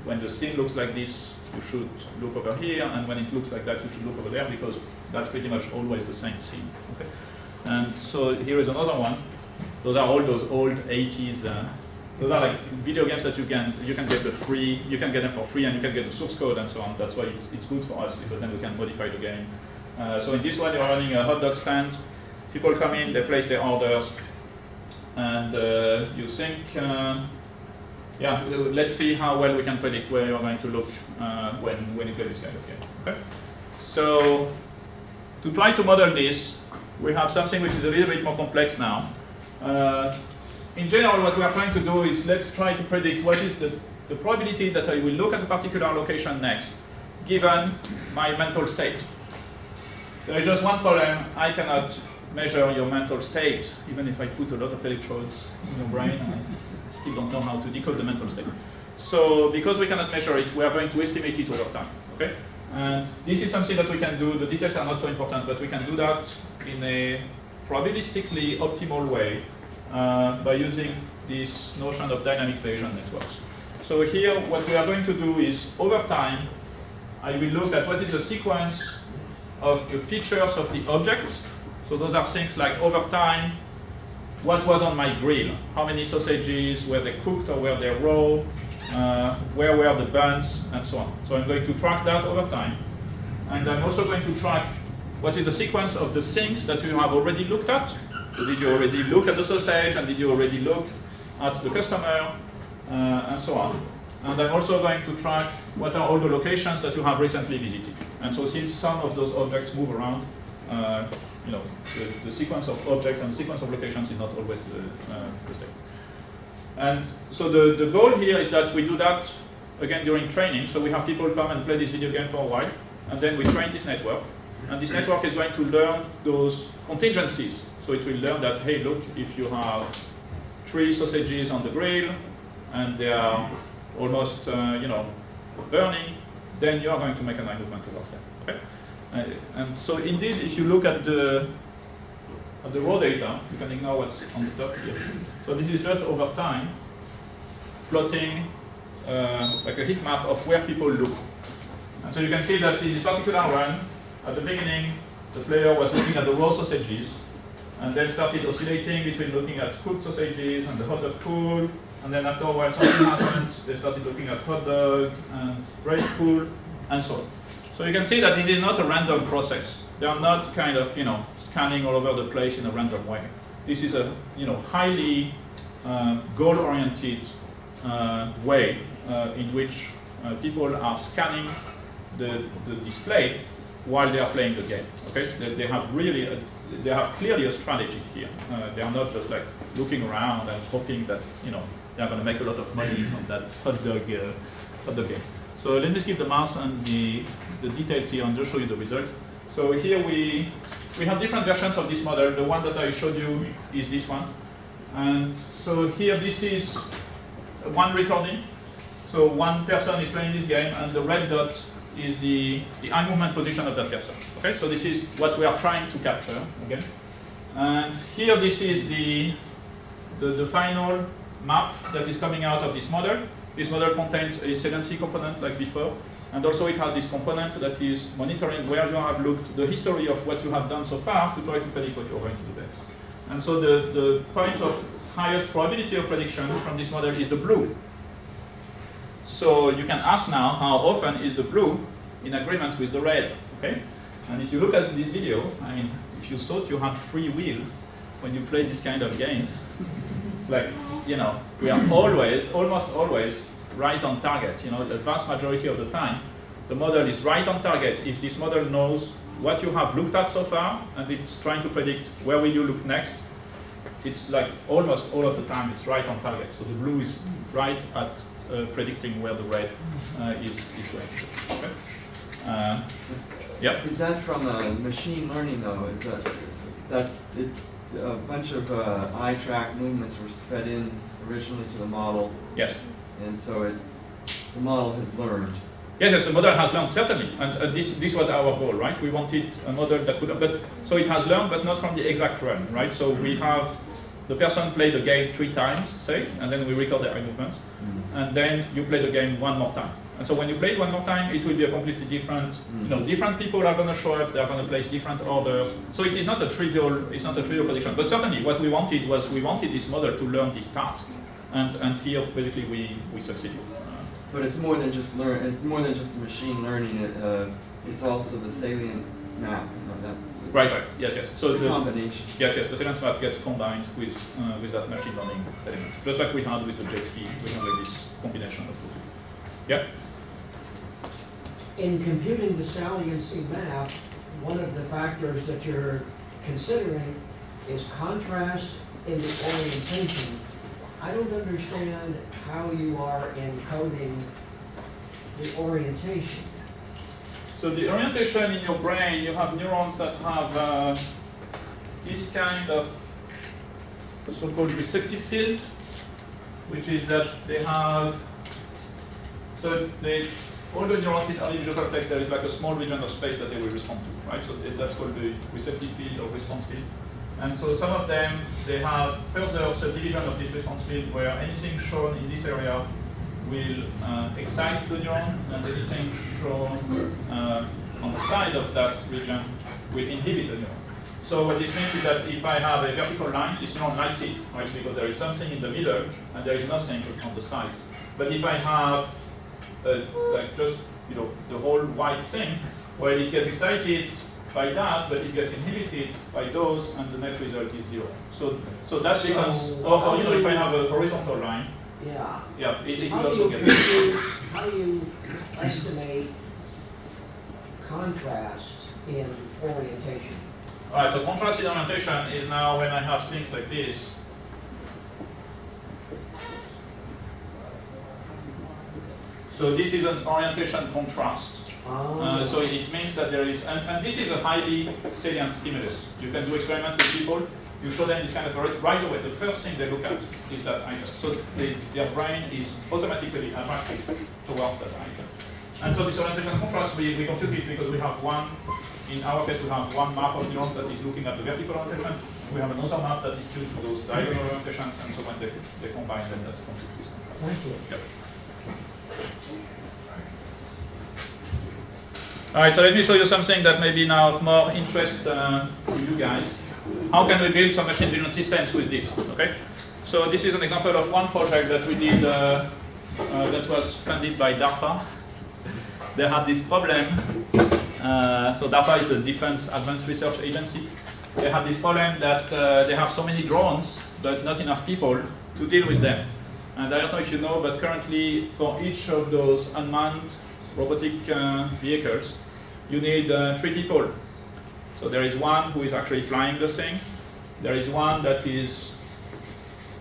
Speaker 1: when the scene looks like this, you should look over here, and when it looks like that, you should look over there, because that's pretty much always the same scene. Okay? And so here is another one. Those are all those old 80s. Those are like video games that you can get you can get them for free, and you can get the source code and so on. That's why it's good for us, because then we can modify the game. So in this one, you're running a hot dog stand. People come in, they place their orders, and you think, let's see how well we can predict where you're going to look when you play this kind of game. Okay? So to try to model this, we have something which is a little bit more complex now. In general, what we are trying to do is let's try to predict what is the probability that I will look at a particular location next, given my mental state. There is just one problem. I cannot measure your mental state, even if I put a lot of electrodes in your brain. I still don't know how to decode the mental state. So because we cannot measure it, we are going to estimate it over time. Okay? And this is something that we can do. The details are not so important, but we can do that in a probabilistically optimal way by using this notion of dynamic Bayesian networks. So here, what we are going to do is, over time, I will look at what is the sequence of the features of the object. So those are things like, over time, what was on my grill? How many sausages, were they cooked or were they raw? Where were the buns, and so on. So I'm going to track that over time. And I'm also going to track what is the sequence of the things that you have already looked at. So did you already look at the sausage, and did you already look at the customer, and so on. And I'm also going to track what are all the locations that you have recently visited. And so since some of those objects move around, you know, the sequence of objects and the sequence of locations is not always the same. And so the goal here is that we do that, again, during training. So we have people come and play this video game for a while, and then we train this network. And this network is going to learn those contingencies. So it will learn that, hey, look, if you have 3 sausages on the grill, and they are almost, you know, burning, then you are going to make an eye movement towards them. Okay? And so indeed, if you look at the raw data, you can ignore what's on the top here. So this is just over time plotting like a heat map of where people look. And so you can see that in this particular run, at the beginning, the player was looking at the raw sausages, and then started oscillating between looking at cooked sausages and the hot dog pool. And then after a while, something happened. They started looking at hot dog and bread pool, and so on. So you can see that this is not a random process. They are not kind of, you know, scanning all over the place in a random way. This is a, you know, highly goal-oriented way in which people are scanning the display while they are playing the game. Okay, they have really, they have clearly a strategy here. They are not just like looking around and hoping that, you know, they are going to make a lot of money on that hot dog game. So let me skip the math and the details here and just show you the results. So here we have different versions of this model. The one that I showed you is this one. And so here this is one recording. So one person is playing this game, and the red dot is the eye movement position of that person. Okay, so this is what we are trying to capture again. And here this is the final map that is coming out of this model. This model contains a saliency component like before, and also it has this component that is monitoring where you have looked, the history of what you have done so far to try to predict what you're going to do next. And so the point of highest probability of prediction from this model is the blue. So you can ask now, how often is the blue in agreement with the red? Okay? And if you look at this video, I mean, if you thought you had free will when you play this kind of games, it's like, you know, we are always, almost always, right on target. You know, the vast majority of the time, the model is right on target if this model knows what you have looked at so far, and it's trying to predict where will you look next. It's like almost all of the time it's right on target. So the blue is right at predicting where the red is going to. Okay. Yeah.
Speaker 5: Is that from machine learning though? Is that's it? A bunch of eye track movements were fed in originally to the model.
Speaker 1: Yes.
Speaker 5: And so the model has learned.
Speaker 1: Yes, the model has learned, certainly. And this was our goal, right? We wanted a model that could have, but so it has learned, but not from the exact run, right? So we have the person play the game 3 times, say, and then we record the eye movements. Mm-hmm. And then you play the game 1 more time. And so when you play it 1 more time, it will be a completely different, you know, different people are going to show up, they are going to place different orders. So it is not a trivial, it's not a trivial prediction. But certainly what we wanted was, we wanted this model to learn this task. And here, basically, we succeeded.
Speaker 5: But it's more than just learn. It's more than just machine learning. It's also the salient map.
Speaker 1: Right. Yes. So
Speaker 5: it's a combination.
Speaker 1: Yes. The salient map gets combined with that machine learning element, just like we had with the jet ski. We have like this combination of the two. Yeah.
Speaker 3: In computing the saliency map, one of the factors that you're considering is contrast in the orientation. I don't understand how you are encoding the orientation.
Speaker 1: So the orientation in your brain, you have neurons that have this kind of so-called receptive field, which is that they have, so all the neurons in early visual cortex, there is like a small region of space that they will respond to, right? So that's called the receptive field or response field. And so some of them, they have further subdivision of this response field where anything shown in this area will excite the neuron, and anything shown on the side of that region will inhibit the neuron. So what this means is that if I have a vertical line, this neuron likes it, right? Because there is something in the middle and there is nothing on the sides. But if I have like just the whole white thing, well, it gets excited by that, but it gets inhibited by those, and the net result is 0. So that becomes, or if I have a horizontal line, it will also get.
Speaker 3: How do you estimate contrast in orientation?
Speaker 1: All right, so contrast in orientation is now when I have things like this. So this is an orientation contrast. So it means that there is, and this is a highly salient stimulus. You can do experiments with people. You show them this kind of right away. The first thing they look at is that item. So their brain is automatically attracted towards that item. And so this orientation contrast, we compute it because we have one, in our case, we have one map of neurons that is looking at the vertical orientation. We have another map that is tuned to those diagonal orientations, and so when they combine them, that computes this contrast.
Speaker 3: Thank you.
Speaker 1: Yep. All right, so let me show you something that may be now of more interest to you guys. How can we build some machine vision systems with this? Okay, so this is an example of one project that we did that was funded by DARPA. They had this problem. So DARPA is the Defense Advanced Research Agency. They had this problem that they have so many drones, but not enough people to deal with them. And I don't know if you know, but currently for each of those unmanned robotic vehicles, you need 3 people. So there is one who is actually flying the thing. There is one that is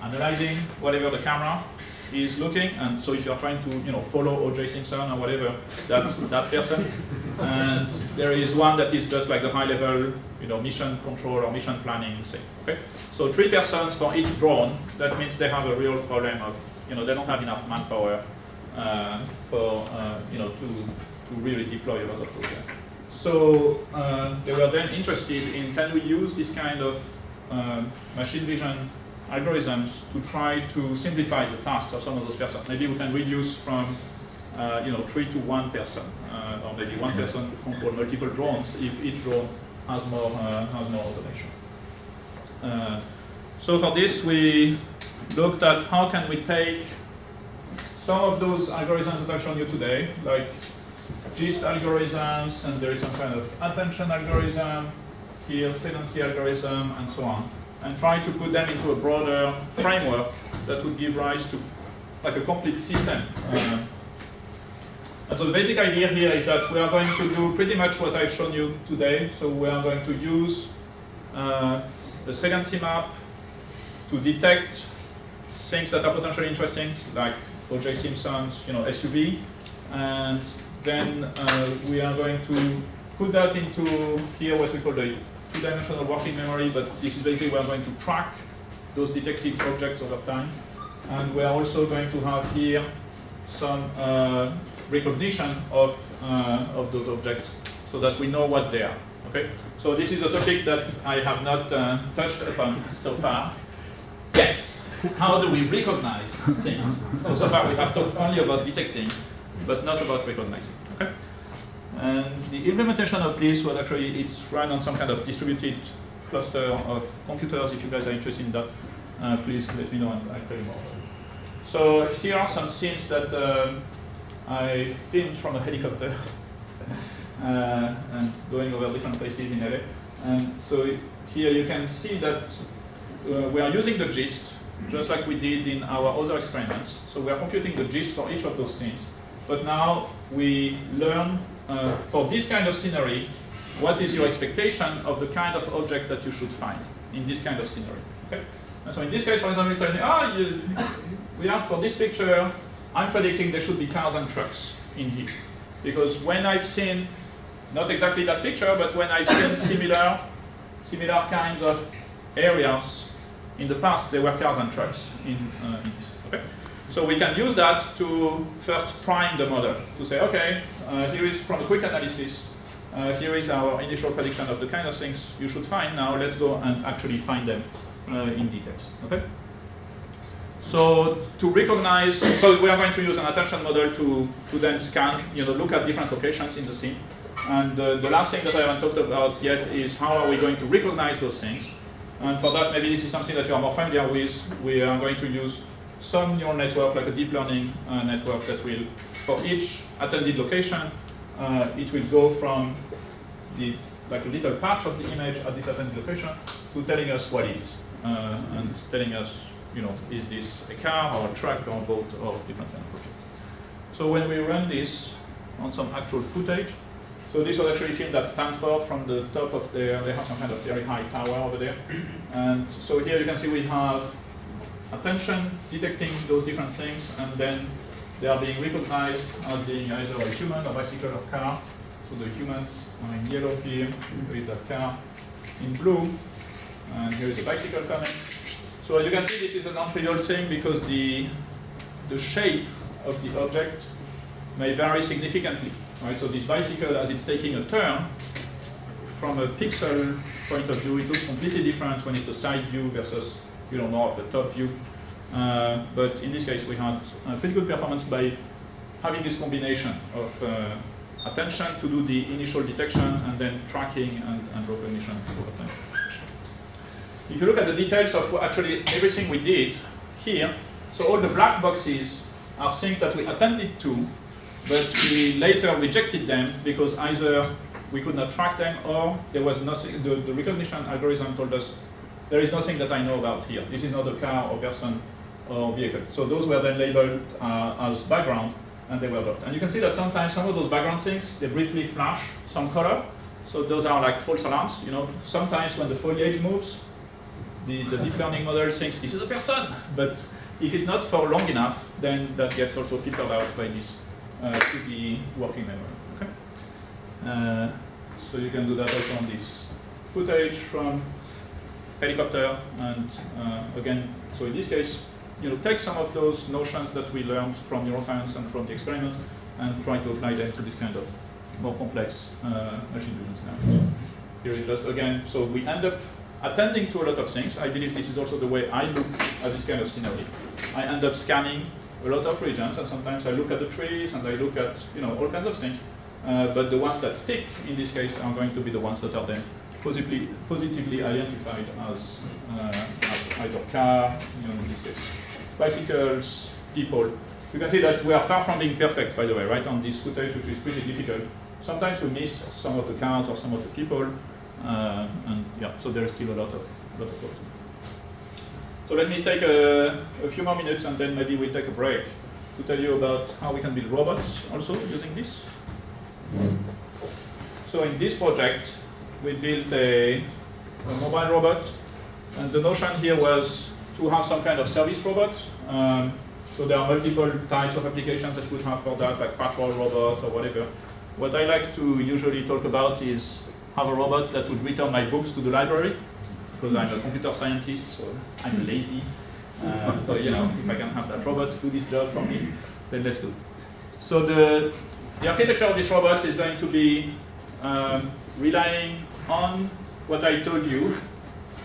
Speaker 1: analyzing whatever the camera is looking, and so if you're trying to follow O.J. Simpson or whatever, that's that person. And there is one that is just like the high-level mission control or mission planning thing. Okay, so 3 persons for each drone. That means they have a real problem of they don't have enough manpower for to really deploy a lot of programs. So they were then interested in, can we use this kind of machine vision algorithms to try to simplify the tasks of some of those persons. Maybe we can reduce from 3 to 1 person, or maybe 1 person to control multiple drones if each drone has more automation. So for this, we looked at how can we take some of those algorithms that I've shown you today, like gist algorithms, and there is some kind of attention algorithm, here saliency algorithm, and so on, and try to put them into a broader framework that would give rise to like a complete system. And so the basic idea here is that we are going to do pretty much what I've shown you today. So we are going to use the saliency map to detect things that are potentially interesting, like O.J. Simpson's SUV, and then we are going to put that into here what we call the 2-dimensional working memory, but this is basically we are going to track those detected objects over time. And we are also going to have here some recognition of those objects so that we know what they are. Okay? So this is a topic that I have not touched upon so far. Yes! How do we recognize things? So far we have talked only about detecting, but not about recognizing. Okay? And the implementation of this was actually, it's run on some kind of distributed cluster of computers. If you guys are interested in that, please let me know and I'll tell you more. So here are some scenes that I filmed from a helicopter and going over different places in LA. And so here you can see that we are using the gist, just like we did in our other experiments. So we are computing the gist for each of those things. But now we learn for this kind of scenery, what is your expectation of the kind of object that you should find in this kind of scenery. Okay? And so in this case, for example, we tell me, we have for this picture, I'm predicting there should be cars and trucks in here. Because when I've seen not exactly that picture, but when I've seen similar kinds of areas in the past, there were cars and trucks in this. Okay? So we can use that to first prime the model, to say, okay, here is from a quick analysis, here is our initial prediction of the kind of things you should find. Now let's go and actually find them in details. Okay? So to recognize, so we are going to use an attention model to then scan, look at different locations in the scene. And the last thing that I haven't talked about yet is how are we going to recognize those things. And for that, maybe this is something that you are more familiar with. We are going to use some neural network, like a deep learning network that will, for each attended location, it will go from like a little patch of the image at this attended location to telling us what it is. And telling us, is this a car or a truck or a boat or different kind of object. So when we run this on some actual footage, so this was actually filmed at Stanford from the top of they have some kind of very high tower over there. And so here you can see we have attention detecting those different things, and then they are being recognized as being either a human, a bicycle, or car. So the humans are in yellow here, here is the car in blue, and here is the bicycle coming. So as you can see, this is a non-trivial thing because the shape of the object may vary significantly. Right? So this bicycle, as it's taking a turn, from a pixel point of view, it looks completely different when it's a side view versus more of a top view. But in this case, we had a pretty good performance by having this combination of attention to do the initial detection and then tracking and recognition of attention. If you look at the details of actually everything we did here, so all the black boxes are things that we attended to, but we later rejected them because either we could not track them or there was nothing, the recognition algorithm told us there is nothing that I know about here. This is not a car or person or vehicle. So those were then labeled as background and they were blocked. And you can see that sometimes some of those background things, they briefly flash some color. So those are like false alarms. Sometimes when the foliage moves, the deep learning model thinks this is a person, but if it's not for long enough, then that gets also filtered out by this to the working memory. Okay? So you can do that also on this footage from helicopter, and again, so in this case, take some of those notions that we learned from neuroscience and from the experiments and try to apply them to this kind of more complex machine vision scenarios. Here is just again, so we end up attending to a lot of things. I believe this is also the way I look at this kind of scenario. I end up scanning a lot of regions, and sometimes I look at the trees and I look at all kinds of things. But the ones that stick in this case are going to be the ones that are then positively identified as either car, in this case, bicycles, people. You can see that we are far from being perfect, by the way, right on this footage, which is pretty difficult. Sometimes we miss some of the cars or some of the people. And yeah, so there is still a lot of work to do. So let me take a few more minutes and then maybe we'll take a break to tell you about how we can build robots also using this. So in this project, we built a mobile robot, and the notion here was to have some kind of service robot. So there are multiple types of applications that you could have for that, like patrol robot or whatever. What I like to usually talk about is have a robot that would return my books to the library, because I'm a computer scientist, so I'm lazy. So if I can have that robot do this job for me, then let's do it. So the architecture of this robot is going to be relying on what I told you,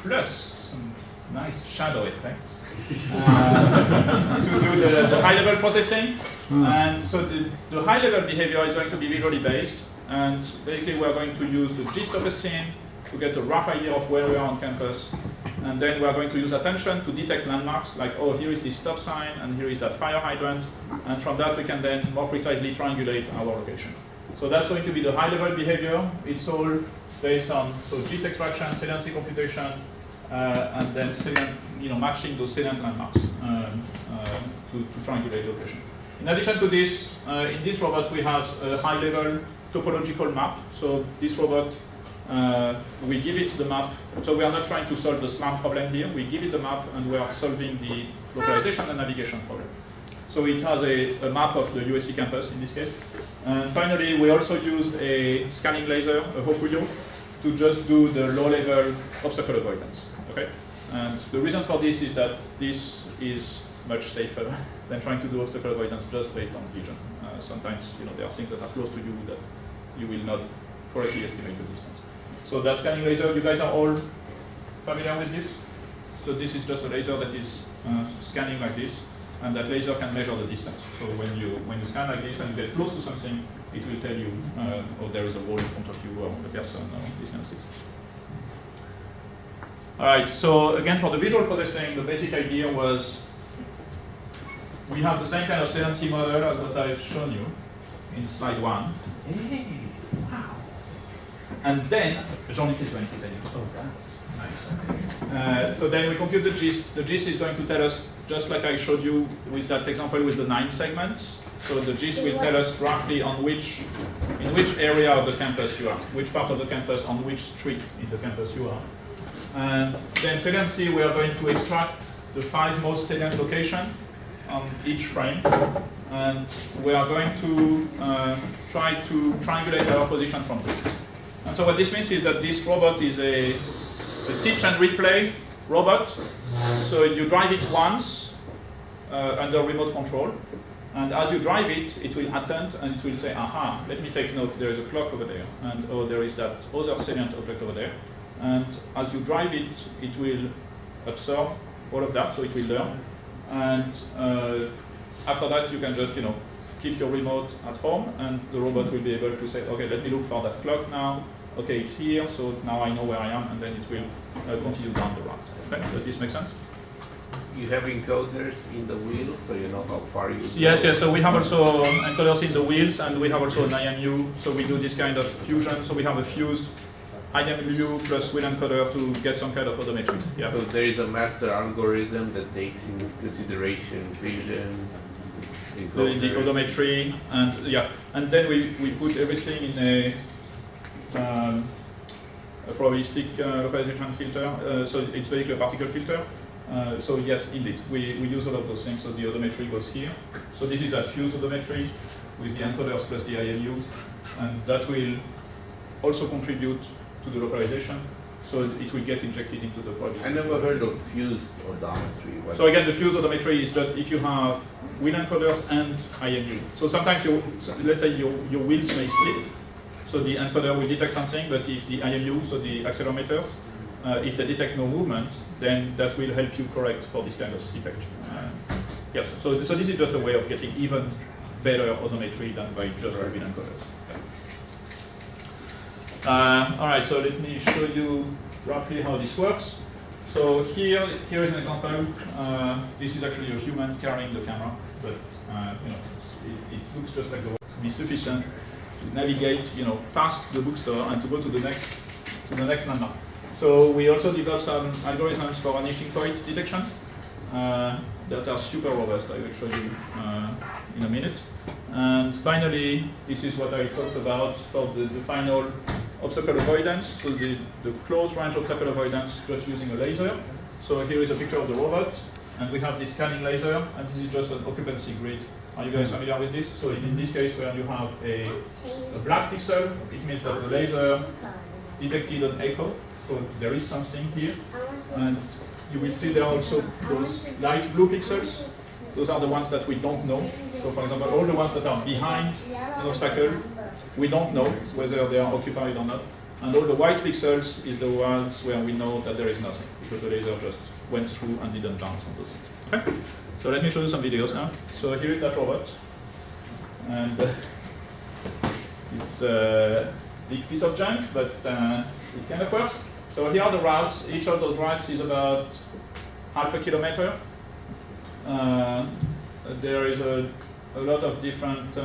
Speaker 1: plus some nice shadow effects to do the high-level processing. And so the high-level behavior is going to be visually based. And basically, we're going to use the gist of a scene to get a rough idea of where we are on campus. And then we're going to use attention to detect landmarks, like, oh, here is this stop sign, and here is that fire hydrant. And from that, we can then more precisely triangulate our location. So that's going to be the high-level behavior. It's all based on gist extraction, saliency computation, and then matching those salient landmarks to triangulate location. In addition to this, in this robot, we have a high-level topological map. So this robot, we give it the map. So we are not trying to solve the SLAM problem here. We give it the map, and we are solving the localization and navigation problem. So it has a map of the USC campus in this case. And finally, we also used a scanning laser, a Hokuyo, to just do the low-level obstacle avoidance. Okay? And the reason for this is that this is much safer than trying to do obstacle avoidance just based on vision. Sometimes, there are things that are close to you that you will not correctly estimate the distance. So that scanning laser, you guys are all familiar with this? So this is just a laser that is scanning like this, and that laser can measure the distance. So when you scan like this and you get close to something, it will tell you, oh, there is a wall in front of you, or a person, or this kind of thing. All right, so again, for the visual processing, the basic idea was we have the same kind of sedentary model as what I've shown you in slide 1. Hey, wow. And then, Jean-Luc is going to tell you. Oh, that's nice. So then we compute the gist. The gist is going to tell us, just like I showed you with that example with the 9 segments. So the gist will tell us roughly in which area of the campus you are, which part of the campus, on which street in the campus you are. And then secondly, we are going to extract the 5 most salient locations on each frame, and we are going to try to triangulate our position from this. And so what this means is that this robot is a teach and replay robot. So you drive it once under remote control, and as you drive it, it will attend and it will say, aha, let me take note, there is a clock over there, and oh, there is that other salient object over there. And as you drive it, it will absorb all of that, so it will learn. And after that, you can just, keep your remote at home, and the robot will be able to say, okay, let me look for that clock now. Okay, it's here, so now I know where I am, and then it will continue down the route. Okay, does this make sense?
Speaker 6: You have encoders in the wheels, so you know how far you go.
Speaker 1: Yes, so we have also encoders in the wheels, and we have also an IMU, so we do this kind of fusion, so we have a fused IMU plus wheel encoder to get some kind of odometry. Yeah.
Speaker 6: So there is a master algorithm that takes into consideration vision,
Speaker 1: the odometry, and then we put everything in a probabilistic localization filter. So it's basically a particle filter. So yes, indeed, we use all of those things. So the odometry goes here. So this is a fused odometry with the encoders plus the IMU, and that will also contribute to the localization, so it will get injected into the project.
Speaker 6: I never heard of fused odometry.
Speaker 1: So again, the fused odometry is just if you have wheel encoders and IMU. So sometimes, let's say your wheels may slip, so the encoder will detect something, but if the IMU, so the accelerometers, if they detect no movement, then that will help you correct for this kind of slippage. Yes, so this is just a way of getting even better odometry than by just wheel encoders. All right, so let me show you roughly how this works. So here is an example. This is actually a human carrying the camera, but it looks just like the robot. To be sufficient to navigate, past the bookstore and to go to the next landmark. So we also developed some algorithms for vanishing point detection that are super robust. I will show you in a minute. And finally, this is what I talked about for the final obstacle avoidance, so the close range obstacle avoidance just using a laser. So here is a picture of the robot, and we have this scanning laser, and this is just an occupancy grid. Are you guys familiar with this? So in this case, where you have a black pixel, it means that the laser detected an echo, so there is something here. And you will see there are also those light blue pixels. Those are the ones that we don't know. So for example, all the ones that are behind an obstacle, we don't know whether they are occupied or not. And all the white pixels is the ones where we know that there is nothing, because the laser just went through and didn't bounce on those things. Okay? So let me show you some videos now. So here is that robot. And it's a big piece of junk, but it kind of works. So here are the routes. Each of those routes is about half a kilometer. There is a lot of different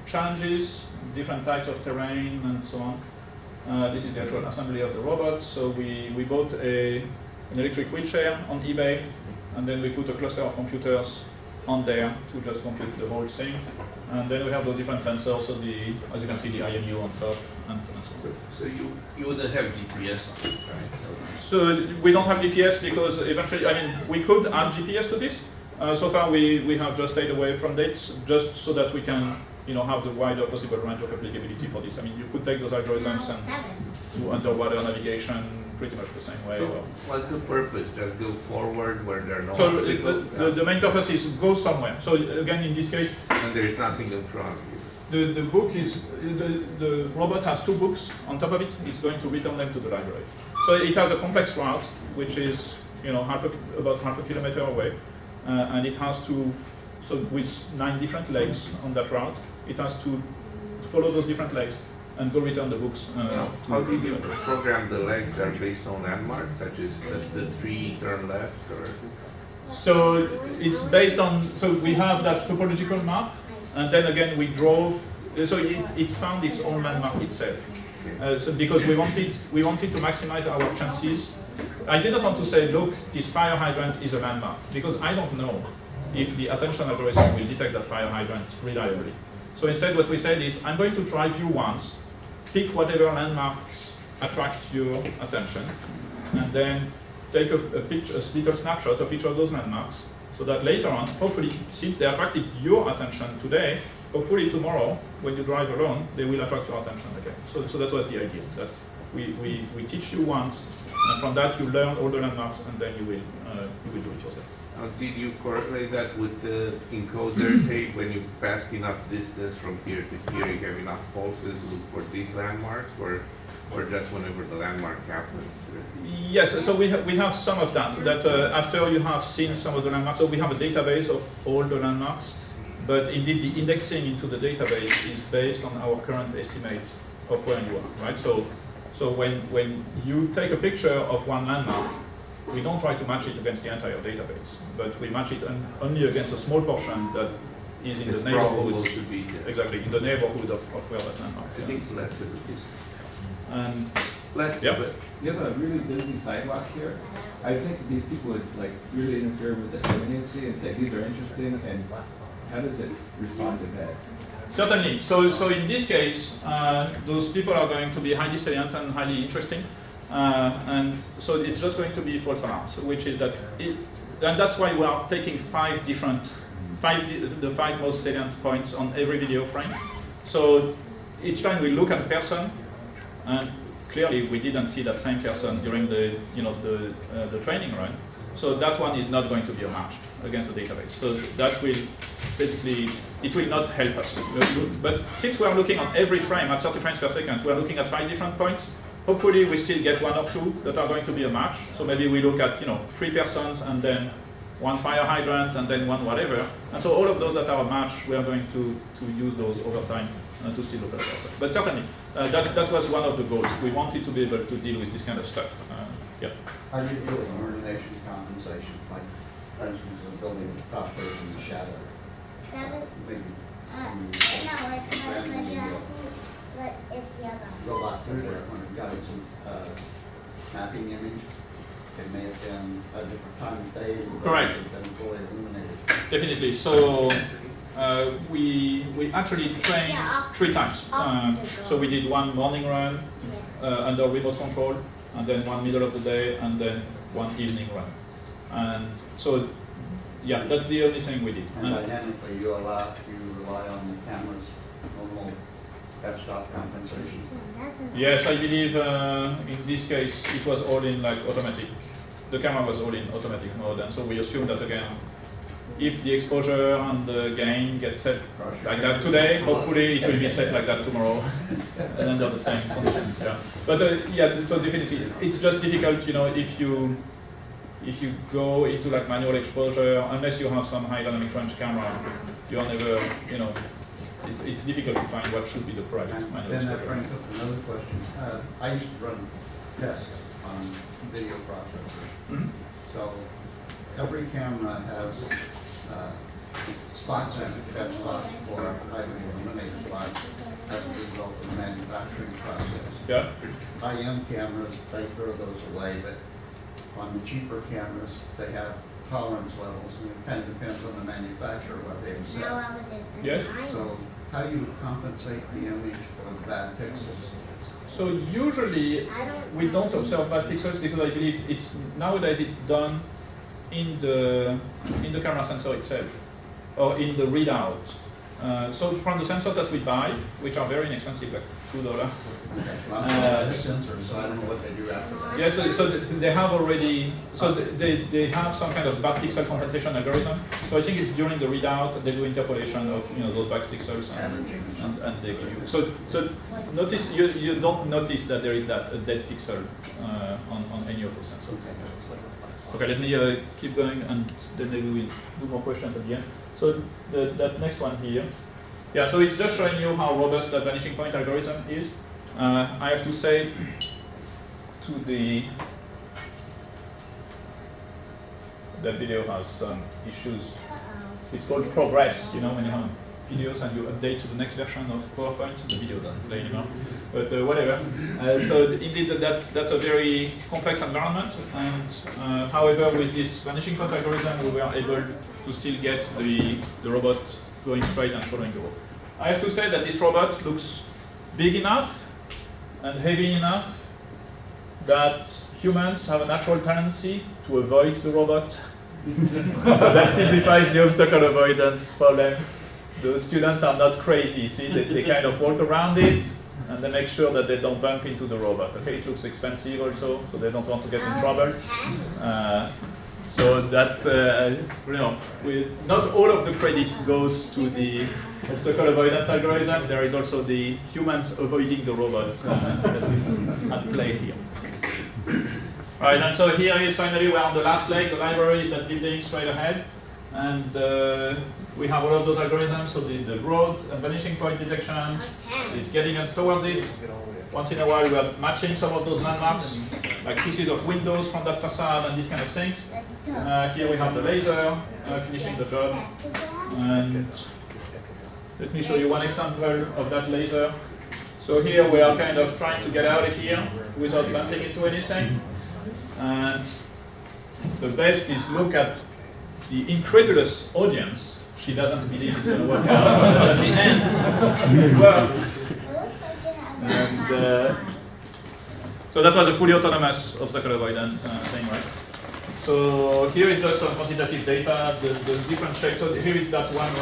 Speaker 1: challenges, different types of terrain, and so on. This is the actual assembly of the robot. So we bought an electric wheelchair on eBay, and then we put a cluster of computers on there to just compute the whole thing. And then we have those different sensors, so as you can see, the IMU on top, and so on.
Speaker 6: So you wouldn't have GPS on it, right?
Speaker 1: So we don't have GPS because eventually, we could add GPS to this. So far we have just stayed away from that, just so that we can have the wider possible range of applicability for this. I mean, you could take those algorithms and do underwater navigation pretty much the same way.
Speaker 6: So
Speaker 1: Or,
Speaker 6: what's the purpose? Just go forward where there are no
Speaker 1: so
Speaker 6: obstacles?
Speaker 1: the main purpose is go somewhere. So again, in this case,
Speaker 6: And there is nothing in front of you.
Speaker 1: the book is, the robot has 2 books on top of it. It's going to return them to the library. So it has a complex route, which is about half a kilometer away, and it has to, so with 9 different legs on that route, it has to follow those different legs and go return the books.
Speaker 6: Now, how do you program the legs are based on landmarks, such as the tree turn left or?
Speaker 1: So it's based on, so we have that topological map, and then again we drove, so it found its own landmark itself. So because we wanted to maximize our chances. I did not want to say, look, this fire hydrant is a landmark, because I don't know if the attention algorithm will detect that fire hydrant reliably. So instead what we said is, I'm going to try view once, pick whatever landmarks attract your attention, and then take a little snapshot of each of those landmarks, so that later on, hopefully, since they attracted your attention today, hopefully tomorrow, when you drive alone, they will attract your attention again. So that was the idea, that we teach you once, and from that you learn all the landmarks, and then you will do it yourself.
Speaker 6: Did you correlate that with the encoder? Say when you passed enough distance from here to here, you have enough pulses, look for these landmarks, or just whenever the landmark happens?
Speaker 1: Yes, so we have some of that. After you have seen some of the landmarks, so we have a database of all the landmarks, but indeed the indexing into the database is based on our current estimate of where you are, right? So when you take a picture of one landmark, we don't try to match it against the entire database, but we match it only against a small portion that is in the neighborhood.
Speaker 6: To be there.
Speaker 1: Exactly, in the neighborhood of where that landmark
Speaker 6: I think
Speaker 1: is.
Speaker 6: less of it is.
Speaker 1: And
Speaker 6: Less
Speaker 1: Yep.
Speaker 6: of it.
Speaker 7: You have a really busy sidewalk here. I think these people would really interfere with the saliency and say these are interesting, and how does it respond to that?
Speaker 1: certainly, so in this case, those people are going to be highly salient and highly interesting. And so it's just going to be false alarms, which is that, and that's why we are taking the 5 most salient points on every video frame. So each time we look at a person, and clearly we didn't see that same person during the training run. So that one is not going to be a match against the database. So that will basically, it will not help us. But since we are looking on every frame at 30 frames per second, we are looking at 5 different points. Hopefully we still get 1 or 2 that are going to be a match. So maybe we look at 3 persons and then 1 fire hydrant and then 1 whatever. And so all of those that are a match, we are going to use those over time to still look at it. But certainly, that was one of the goals. We wanted to be able to deal with this kind of stuff. Yeah.
Speaker 4: How do you deal with ordination compensation? Like, for instance, a building with the top third in the shadow.
Speaker 8: 7.
Speaker 4: Maybe
Speaker 8: No, but it's yellow.
Speaker 4: go back through there when it got some mapping image. It may have been a different time of day.
Speaker 1: Correct.
Speaker 4: It been fully illuminated.
Speaker 1: Definitely. So we actually trained 3 times. So we did 1 morning run under remote control, and then 1 middle of the day, and then 1 evening run. And so, yeah, that's the only thing we did.
Speaker 4: And dynamically, you rely on the camera's normal f-stop compensation.
Speaker 1: Yes, I believe in this case it was all in automatic. The camera was all in automatic mode, and so we assume that again, if the exposure and the gain get set like that today, hopefully it will be set like that tomorrow, and under the same conditions. Yeah. But yeah, so definitely, it's just difficult, if you go into manual exposure, unless you have some high dynamic range camera, you are never, it's difficult to find what should be the correct
Speaker 4: And
Speaker 1: manual
Speaker 4: then that
Speaker 1: exposure.
Speaker 4: brings up another question. I used to run tests on video processors.
Speaker 1: Mhm.
Speaker 4: So every camera has spots in it, dead spots, or either eliminated spots as a result of the manufacturing process.
Speaker 1: Yeah.
Speaker 4: High-end cameras, they throw those away, but on the cheaper cameras, they have tolerance levels, and it kind of depends on the manufacturer what they accept.
Speaker 1: Yes.
Speaker 4: So how do you compensate the image for the bad pixels?
Speaker 1: So usually we don't observe bad pixels because I believe nowadays it's done in the camera sensor itself or in the readout So from the sensors that we buy, which are very inexpensive, like $2.
Speaker 4: Sensors, so I don't know what they do after that.
Speaker 1: Yeah, so they have already, so they have some kind of back pixel compensation algorithm. So I think it's during the readout they do interpolation of those back pixels and they give you. So notice you don't notice that there is a dead pixel on any of those sensors. Okay, let me keep going and then maybe we'll do more questions at the end. So that next one here. Yeah, so it's just showing you how robust that vanishing point algorithm is. I have to say that video has some issues. It's called progress, when you have videos and you update to the next version of PowerPoint, the video doesn't play anymore. But whatever. So indeed, that's a very complex environment. And however, with this vanishing point algorithm, we were able to still get the robot going straight and following the road. I have to say that this robot looks big enough and heavy enough that humans have a natural tendency to avoid the robot. That simplifies the obstacle avoidance problem. The students are not crazy, see, they kind of walk around it and they make sure that they don't bump into the robot. Okay, it looks expensive also, so they don't want to get in trouble. So that, not all of the credit goes to the obstacle avoidance algorithm. There is also the humans avoiding the robot that is at play here. Right, and so here is finally we're on the last leg. The library is that building straight ahead. And we have all of those algorithms, so the road and vanishing point detection is getting us towards it. Once in a while we are matching some of those landmarks, like pieces of windows from that facade and these kind of things. Here we have the laser finishing the job. And let me show you one example of that laser. So here we are kind of trying to get out of here without bumping into anything. And the best is look at the incredulous audience. She doesn't believe it's going to work out, but at the end, it worked. And so that was a fully autonomous obstacle avoidance thing, right? So here is just some quantitative data, the different shapes. So here is that one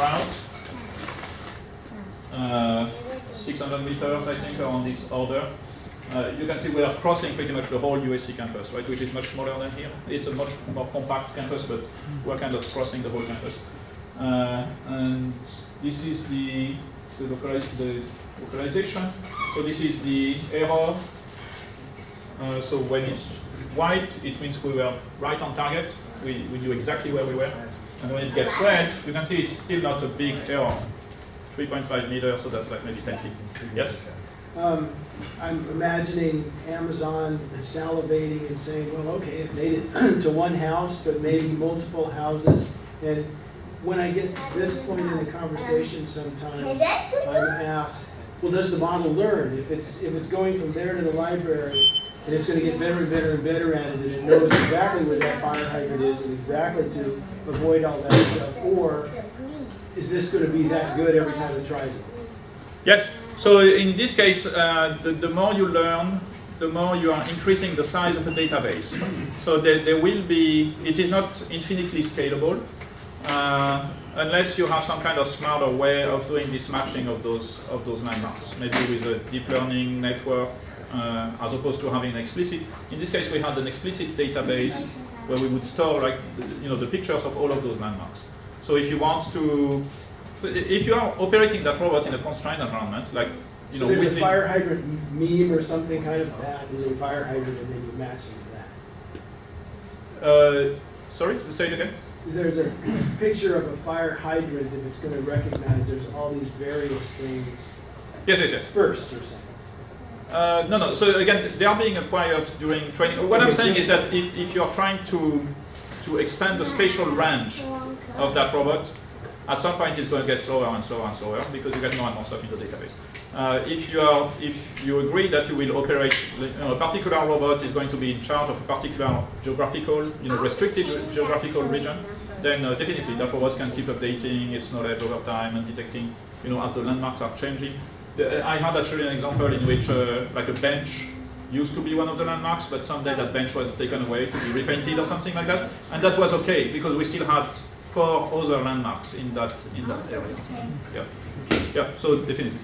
Speaker 1: route, 600 meters, I think, on this order. You can see we are crossing pretty much the whole USC campus, right, which is much smaller than here. It's a much more compact campus, but we're kind of crossing the whole campus. And this is the localization. So this is the error. So when it's white, it means we were right on target. We knew exactly where we were. And when it gets red, you can see it's still not a big error. 3.5 meters, so that's like maybe 10 feet. Yes?
Speaker 9: I'm imagining Amazon salivating and saying, well, okay, it made it to one house, but maybe multiple houses. And when I get to this point in the conversation sometimes, I'm asked, well, does the model learn? If it's going from there to the library, and it's going to get better and better and better at it, and it knows exactly where that fire hydrant is and exactly to avoid all that stuff, or is this going to be that good every time it tries it?
Speaker 1: Yes. So in this case, the more you learn, the more you are increasing the size of a database. So there will be, it is not infinitely scalable, unless you have some kind of smarter way of doing this matching of those landmarks, maybe with a deep learning network, as opposed to having an explicit. In this case, we had an explicit database where we would store the pictures of all of those landmarks. So if you want to, if you are operating that robot in a constrained environment, like
Speaker 9: so there's a fire hydrant meme or something kind of that is a fire hydrant, and then you match it to that.
Speaker 1: Sorry, say it again.
Speaker 9: There's a picture of a fire hydrant, and it's going to recognize there's all these various things.
Speaker 1: Yes.
Speaker 9: First or second.
Speaker 1: No. So again, they are being acquired during training. What I'm saying is that if you are trying to expand the spatial range of that robot, at some point it's going to get slower and slower and slower because you get more and more stuff in the database. If you agree that you will operate, a particular robot is going to be in charge of a particular geographical, restricted geographical region, then definitely that robot can keep updating its knowledge over time and detecting, as the landmarks are changing. I had actually an example in which, like a bench used to be one of the landmarks, but someday that bench was taken away to be repainted or something like that, and that was okay because we still had for other landmarks in that area. Yeah, yeah. So definitely.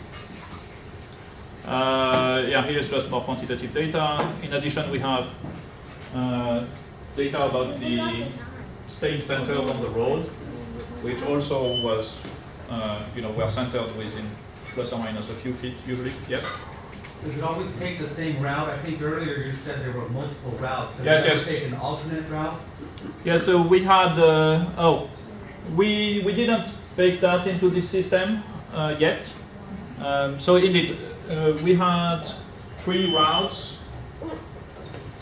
Speaker 1: Yeah, here's just more quantitative data. In addition, we have data about the staying centered on the road, which also was, were centered within plus or minus a few feet usually. Yes.
Speaker 10: Does it always take the same route? I think earlier you said there were multiple routes. Does
Speaker 1: Yes,
Speaker 10: it
Speaker 1: yes.
Speaker 10: take an alternate route?
Speaker 1: Yeah, so we had, we didn't bake that into this system yet. So indeed, we had 3 routes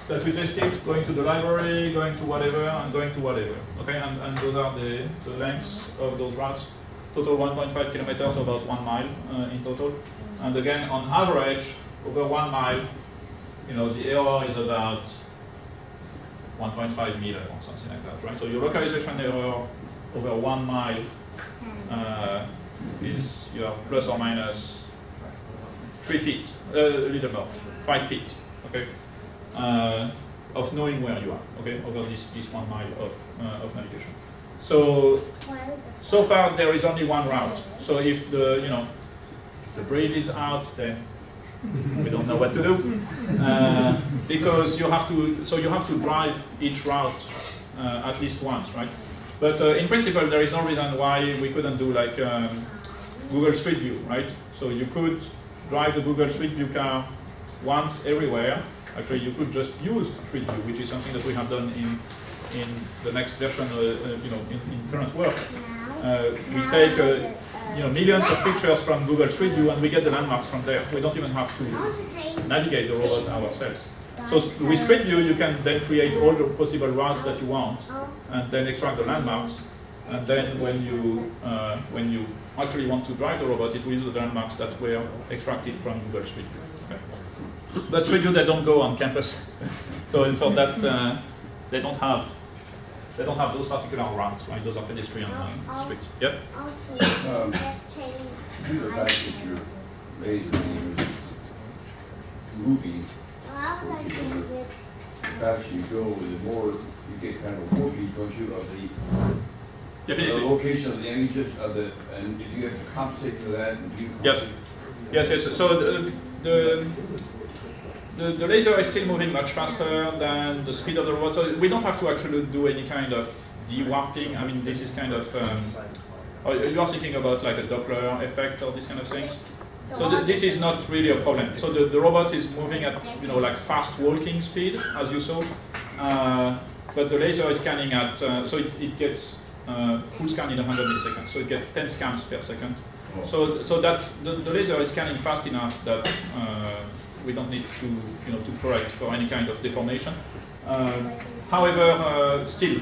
Speaker 1: that we tested, going to the library, going to whatever, and going to whatever. Okay, and those are the lengths of those routes. Total 1.5 kilometers, so about 1 mile in total. And again, on average, over 1 mile, the error is about 1.5 meter or something like that, right? So your localization error over 1 mile is your plus or minus 3 feet, a little more, 5 feet, okay, of knowing where you are, okay, over this 1 mile of navigation. So far there is only one route. So if the bridge is out, then we don't know what to do because you have to drive each route at least once, right? But in principle, there is no reason why we couldn't do like Google Street View, right? So you could drive the Google Street View car once everywhere. Actually, you could just use Street View, which is something that we have done in the next version, in current work. We take millions of pictures from Google Street View and we get the landmarks from there. We don't even have to navigate the robot ourselves. So with Street View, you can then create all the possible routes that you want and then extract the landmarks. And then when you actually want to drive the robot, it will use the landmarks that were extracted from Google Street View. Okay. But Street View, they don't go on campus. So for that, they don't have those particular routes, right? Those are pedestrian streets. Yep.
Speaker 11: Due to the fact that your laser beam is moving, the faster you go, the more you get kind of a warpage, don't you, of the location of the images of the, and do you have to compensate for that? And do you
Speaker 1: Yes. So the laser is still moving much faster than the speed of the robot. So we don't have to actually do any kind of de-warping. I mean, this is kind of, you are thinking about like a Doppler effect or these kind of things. So this is not really a problem. So the robot is moving at, like fast walking speed, as you saw. But the laser is scanning at, so it gets full scan in 100 milliseconds. So it gets 10 scans per second. So that's, the laser is scanning fast enough that we don't need to correct for any kind of deformation. However, still,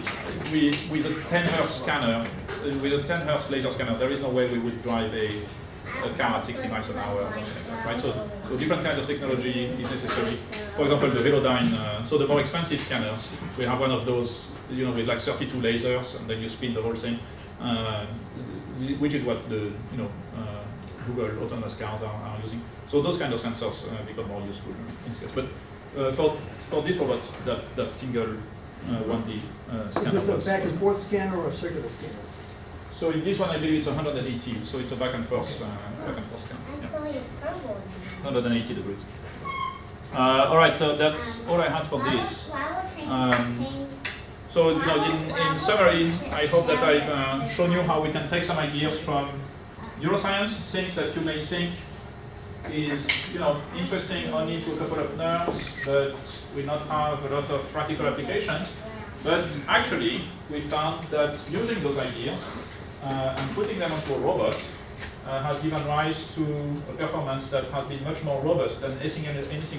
Speaker 1: with a 10 Hz scanner, with a 10 Hz laser scanner, there is no way we would drive a car at 60 miles an hour or something like that, right? So different kinds of technology is necessary. For example, the Velodyne, so the more expensive scanners, we have one of those, with like 32 lasers, and then you spin the whole thing, which is what the, Google autonomous cars are using. So those kind of sensors become more useful in this case. But for this robot, that single 1D scanner.
Speaker 12: Is this a back and forth scanner or a circular scanner?
Speaker 1: So in this one, I believe it's 180. So it's a back and forth scanner. Yeah. 180 degrees. All right. So that's all I had for this. So in summary, I hope that I've shown you how we can take some ideas from neuroscience, things that you may think is interesting only to a couple of nerds, but will not have a lot of practical applications. But actually, we found that using those ideas and putting them onto a robot has given rise to a performance that has been much more robust than anything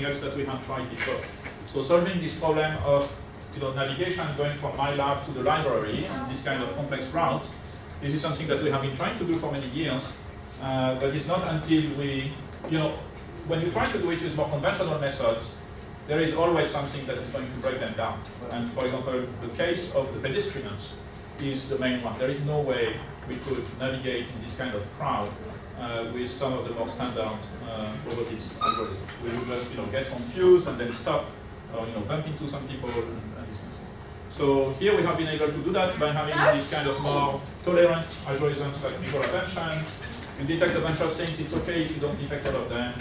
Speaker 1: else that we have tried before. So solving this problem of navigation going from my lab to the library and this kind of complex routes, this is something that we have been trying to do for many years, but it's not until we, when you try to do it with more conventional methods, there is always something that is going to break them down. And for example, the case of the pedestrians is the main one. There is no way we could navigate in this kind of crowd with some of the more standard robotics algorithms. We would just get confused and then stop, or bump into some people and these kinds of things. So here we have been able to do that by having this kind of more tolerant algorithms like visual attention. You detect a bunch of things, it's okay if you don't detect all of them.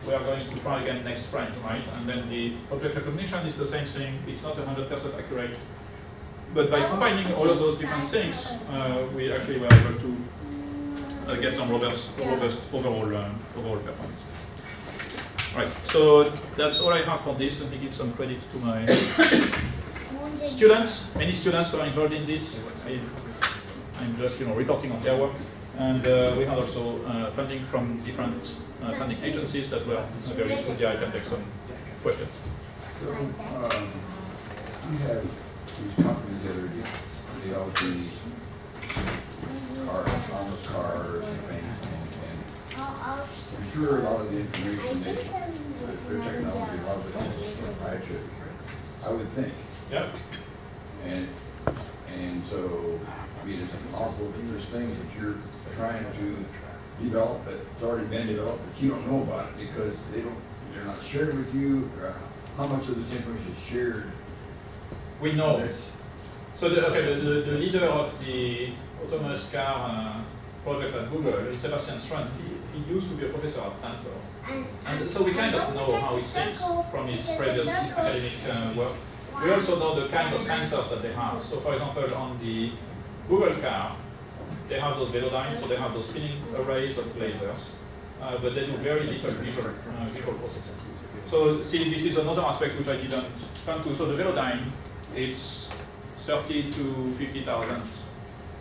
Speaker 1: We are going to try again next frame, right? And then the object recognition is the same thing. It's not 100% accurate. But by combining all of those different things, we actually were able to get some robust overall performance. Right, so that's all I have for this. Let me give some credit to my students. Many students were involved in this. I'm just reporting on their work. And we had also funding from different funding agencies that were very useful. Yeah, I can take some questions.
Speaker 11: So, you have these companies that are they all do these autonomous cars and things, and I'm sure a lot of the information their technology, a lot of it is proprietary, I would think.
Speaker 1: Yeah.
Speaker 11: And so, I mean, it's possible that there's things that you're trying to develop that's already been developed, but you don't know about it because they're not shared with you. How much of this information is shared?
Speaker 1: We know. So the leader of the autonomous car project at Google, Sebastian Strand, he used to be a professor at Stanford. And so we kind of know how it thinks from his previous academic work. We also know the kind of sensors that they have. So for example, on the Google car, they have those velodynes, so they have those spinning arrays of lasers, but they do very little visual processing. So see, this is another aspect which I didn't come to. So the velodyne, it's 30 to 50,000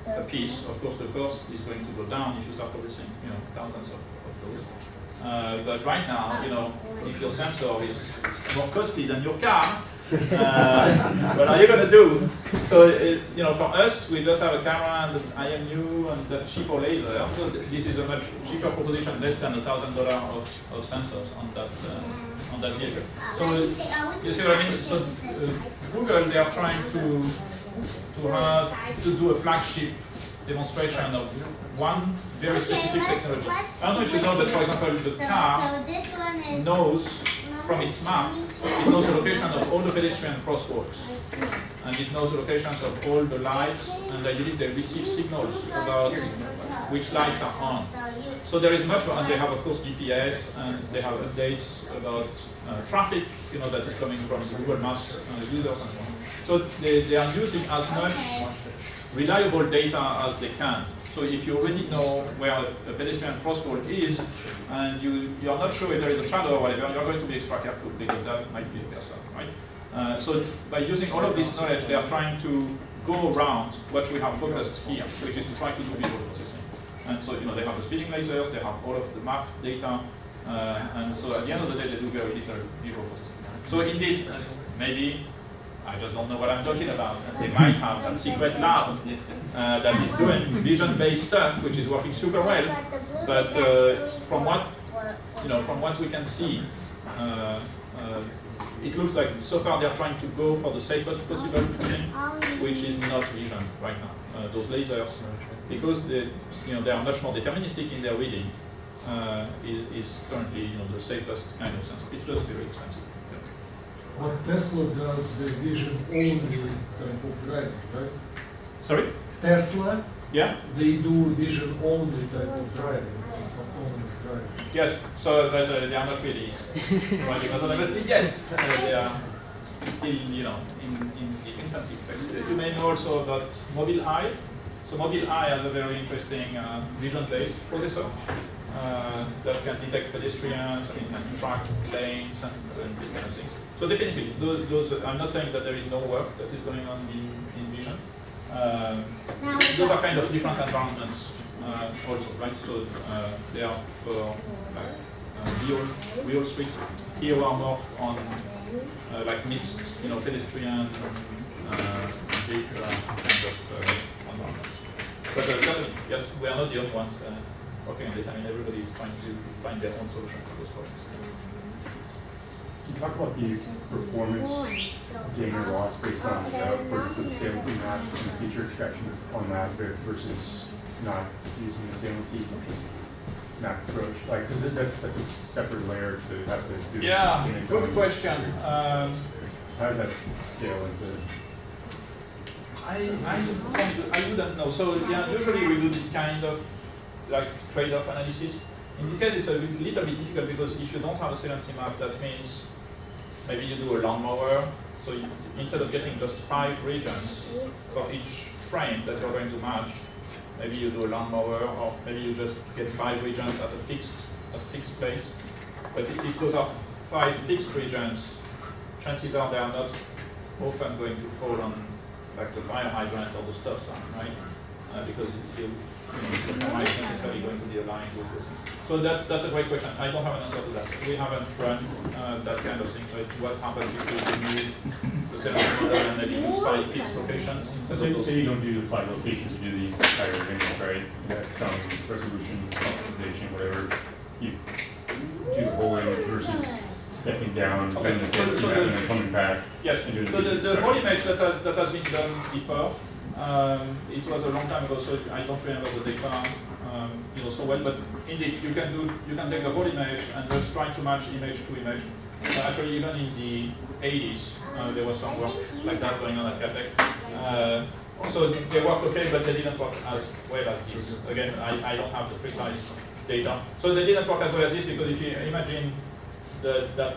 Speaker 1: a piece. Of course, the cost is going to go down if you start producing, thousands of those. But right now, if your sensor is more costly than your car, what are you going to do? So, for us, we just have a camera and an IMU and the cheaper laser. So this is a much cheaper proposition, less than $1,000 of sensors on that vehicle. So, you see what I mean? So, Google, they are trying to do a flagship demonstration of one very specific technology. I don't know if you know that, for example, the car knows from its map, it knows the location of all the pedestrian crosswalks. And it knows the locations of all the lights, and I believe they receive signals about which lights are on. So there is much more, and they have, of course, GPS, and they have updates about traffic, that is coming from the Google Maps users and so on. So they are using as much reliable data as they can. So if you already know where a pedestrian crosswalk is, and you're not sure if there is a shadow or whatever, you're going to be extra careful because that might be a person, right? So by using all of this knowledge, they are trying to go around what we have focused here, which is to try to do visual processing. And so they have the speeding lasers, they have all of the map data, and so at the end of the day, they do very little visual processing. So indeed, maybe I just don't know what I'm talking about. They might have that secret lab that is doing vision-based stuff, which is working super well. But from what we can see, it looks like so far they're trying to go for the safest possible thing, which is not vision right now. Those lasers, because they are much more deterministic in their reading, is currently the safest kind of sensor. It's just very expensive.
Speaker 13: What Tesla does, the vision-only type of driving, right?
Speaker 1: Sorry?
Speaker 13: Tesla,
Speaker 1: yeah,
Speaker 13: they do vision-only type of driving, autonomous driving.
Speaker 1: Yes, so but, they are not really running autonomously yet. They are still, in the infancy. You may know also about Mobile Eye. So Mobile Eye has a very interesting vision-based processor that can detect pedestrians, can track lanes, and these kind of things. So definitely, those I'm not saying that there is no work that is going on in vision. Those are kind of different environments also, right? So they are for real streets. Here we are more on like mixed, pedestrian, vehicular kind of environments. But certainly, yes, we are not the only ones working on this. I mean, everybody is trying to find their own solution to those problems.
Speaker 14: Can you talk about the performance gain or loss based on for the saliency map and the feature extraction on that versus not using the saliency map approach? Like, because that's a separate layer to have to do.
Speaker 1: Yeah, good question.
Speaker 14: How does that scale into?
Speaker 1: I wouldn't know. So yeah, usually we do this kind of like trade-off analysis. In this case, it's a little bit difficult because if you don't have a saliency map, that means maybe you do a lawnmower. So instead of getting just 5 regions for each frame that you're going to match, maybe you do a lawnmower, or maybe you just get 5 regions at a fixed place. But if those are 5 fixed regions, chances are they are not often going to fall on like the fire hydrant or the stop sign, right? Because the camera is not necessarily going to be aligned with this. So that's a great question. I don't have an answer to that. We haven't run that kind of thing. So what happens if you remove the same model and maybe use 5 fixed locations?
Speaker 14: Say you don't do the 5 locations, you do the entire image, right? You have some resolution, optimization, whatever. You do the whole image versus stepping down,
Speaker 1: Okay.
Speaker 14: then the same thing and then coming back.
Speaker 1: Yes.
Speaker 14: And doing
Speaker 1: So the whole image that has been done before, it was a long time ago, so I don't remember the data so well. But indeed, you can take the whole image and just try to match image to image. Actually, even in the 80s, there was some work like that going on at Caltech. So they worked okay, but they didn't work as well as this. Again, I don't have the precise data. So they didn't work as well as this because if you imagine that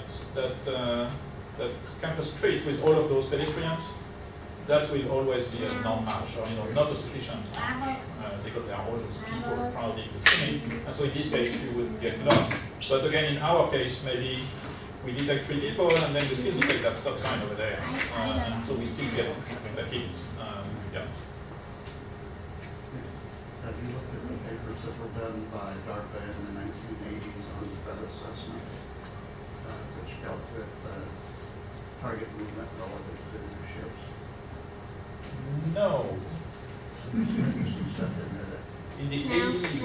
Speaker 1: campus street with all of those pedestrians, that will always be a non-match, or not a sufficient match, because there are all those people crowding the scene, and so in this case you would get lost. But again, in our case, maybe we detect 3 people, and then we still detect that stop sign over there, and so we still get a hit. Yeah.
Speaker 4: Have you looked at the papers that were done by DARPA in the 1980s on threat assessment, which dealt with target movement relative to ships?
Speaker 1: No.
Speaker 4: There's some interesting stuff in there that
Speaker 1: In the 80s, we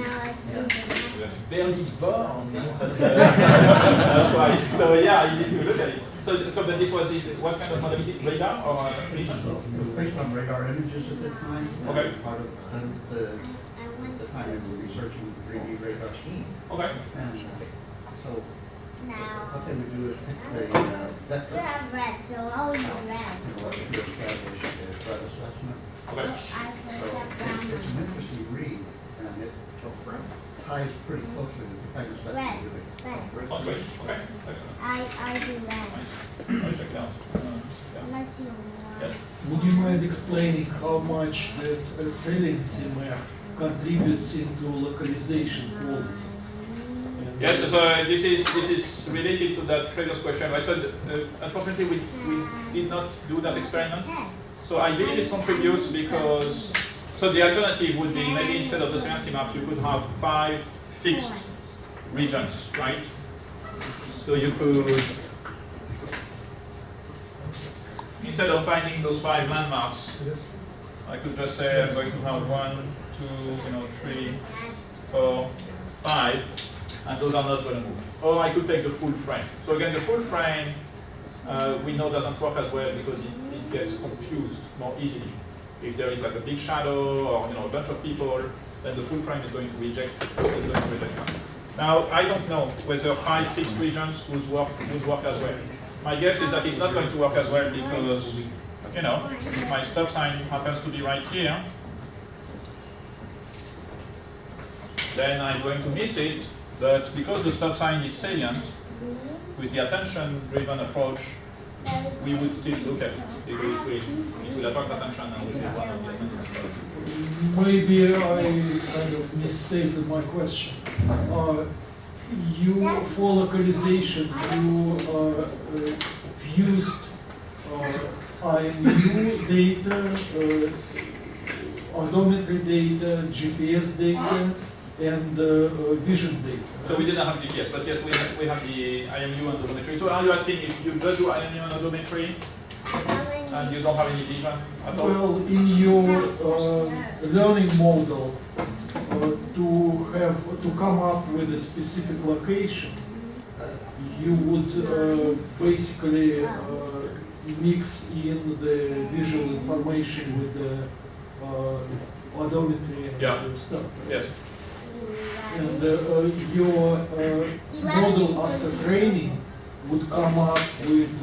Speaker 1: were barely born. That's why. So yeah, you need to look at it. So but this was what kind of modality? Radar or vision?
Speaker 4: it was based on radar images at the time. That
Speaker 1: Okay.
Speaker 4: was part of the time they were researching 3D radar.
Speaker 1: Okay.
Speaker 4: And so what they would do is pick the
Speaker 8: You
Speaker 4: vector
Speaker 8: have red, so I'll use red.
Speaker 4: in order to establish a threat assessment.
Speaker 1: Okay.
Speaker 8: I
Speaker 4: So
Speaker 8: put that
Speaker 4: it's an
Speaker 8: brown.
Speaker 4: interesting read, and it ties pretty closely with the kind of stuff
Speaker 8: Red,
Speaker 4: you're doing.
Speaker 8: red.
Speaker 1: Oh, great. Okay. Excellent.
Speaker 8: I do red.
Speaker 1: Nice. I'll check it out. Yeah.
Speaker 8: Unless you want.
Speaker 1: Yes.
Speaker 13: Would you mind explaining how much that saliency map contributes into localization quality? And,
Speaker 1: Yes, so this is related to that previous question. Right? So unfortunately, we did not do that experiment. So I believe it contributes because, so the alternative would be maybe instead of the saliency map, you could have 5 fixed regions, right? So you could, instead of finding those 5 landmarks, I could just say I'm going to have 1, 2, 3, 4, 5, and those are not going to move. Or I could take the full frame. So again, the full frame we know doesn't work as well because it gets confused more easily. If there is like a big shadow or a bunch of people, then the full frame is going to reject that. Now I don't know whether 5 fixed regions would work as well. My guess is that it's not going to work as well because if my stop sign happens to be right here, then I'm going to miss it. But because the stop sign is salient, with the attention-driven approach, we would still look at it because it will attract attention and will be one of the elements.
Speaker 13: Maybe I kind of misstated my question. For localization, you fused IMU data, odometry data, GPS data, and vision data.
Speaker 1: So we didn't have GPS, but yes, we have the IMU and odometry. So are you asking if you just do IMU and odometry and you don't have any vision at all?
Speaker 13: Well, in your learning model, to come up with a specific location, you would basically mix in the visual information with the odometry and stuff.
Speaker 1: Yes.
Speaker 13: And your model after training would come up with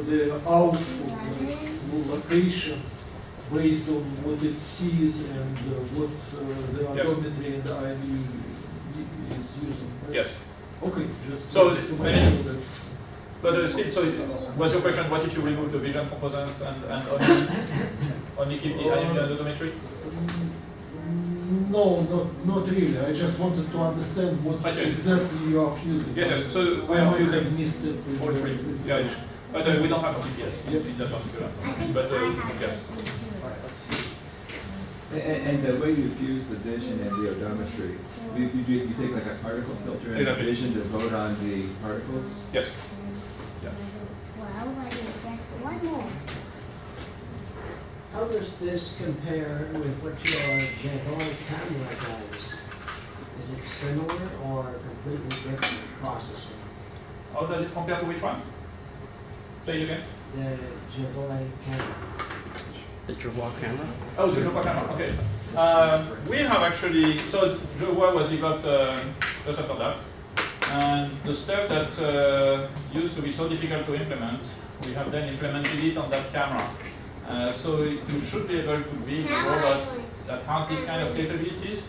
Speaker 13: the output location based on what it sees and what the odometry and the IV is using. Right?
Speaker 1: Yes.
Speaker 13: Okay, just
Speaker 1: So,
Speaker 13: to make sure that.
Speaker 1: But still, so was your question, what if you remove the vision component and only keep the IMU and odometry?
Speaker 13: No, not really. I just wanted to understand what exactly you are fusing.
Speaker 1: Yes, yes. So we
Speaker 13: I
Speaker 1: are
Speaker 13: might have
Speaker 1: fusing
Speaker 13: missed it with
Speaker 1: all
Speaker 13: the-
Speaker 1: three. Yeah, yeah. But we don't have a GPS in that particular. But yes.
Speaker 7: And the way you fuse the vision and the odometry, you take like a particle filter and
Speaker 1: Exactly.
Speaker 7: vision to vote on the particles?
Speaker 1: Yes. Yeah.
Speaker 8: Well, what is that? One more.
Speaker 3: How does this compare with what your JeVois camera does? Is it similar or completely different processing?
Speaker 1: How does it compare to which one? Say it again.
Speaker 3: The JeVois camera.
Speaker 12: The JeVois camera?
Speaker 1: Oh, the JeVois camera, okay. We have actually, so JeVois was developed just after that. And the stuff that used to be so difficult to implement, we have then implemented it on that camera. So you should be able to build a robot that has this kind of capabilities.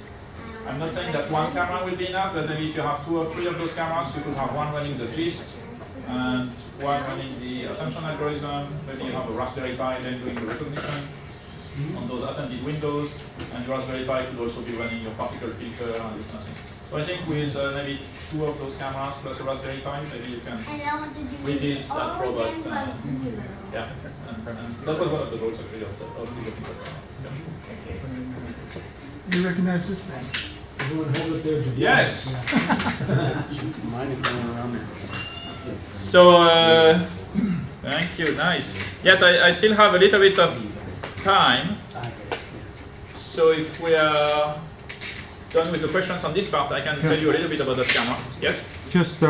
Speaker 1: I'm not saying that one camera will be enough, but maybe if you have 2 or 3 of those cameras, you could have one running the gist and one running the attention algorithm. Maybe you have a Raspberry Pi then doing the recognition on those attended windows, and your Raspberry Pi could also be running your particle filter and this kind of thing. So I think with maybe 2 of those cameras plus a Raspberry Pi, maybe you can rebuild that robot. Yeah, and that was one of the goals actually of the people.
Speaker 13: You recognize this thing? Everyone hold it there.
Speaker 1: Yes.
Speaker 12: Mine is going around there.
Speaker 1: So, thank you, nice. Yes, I still have a little bit of time. So if we are done with the questions on this part, I can tell you a little bit about the camera. Yes?
Speaker 2: Just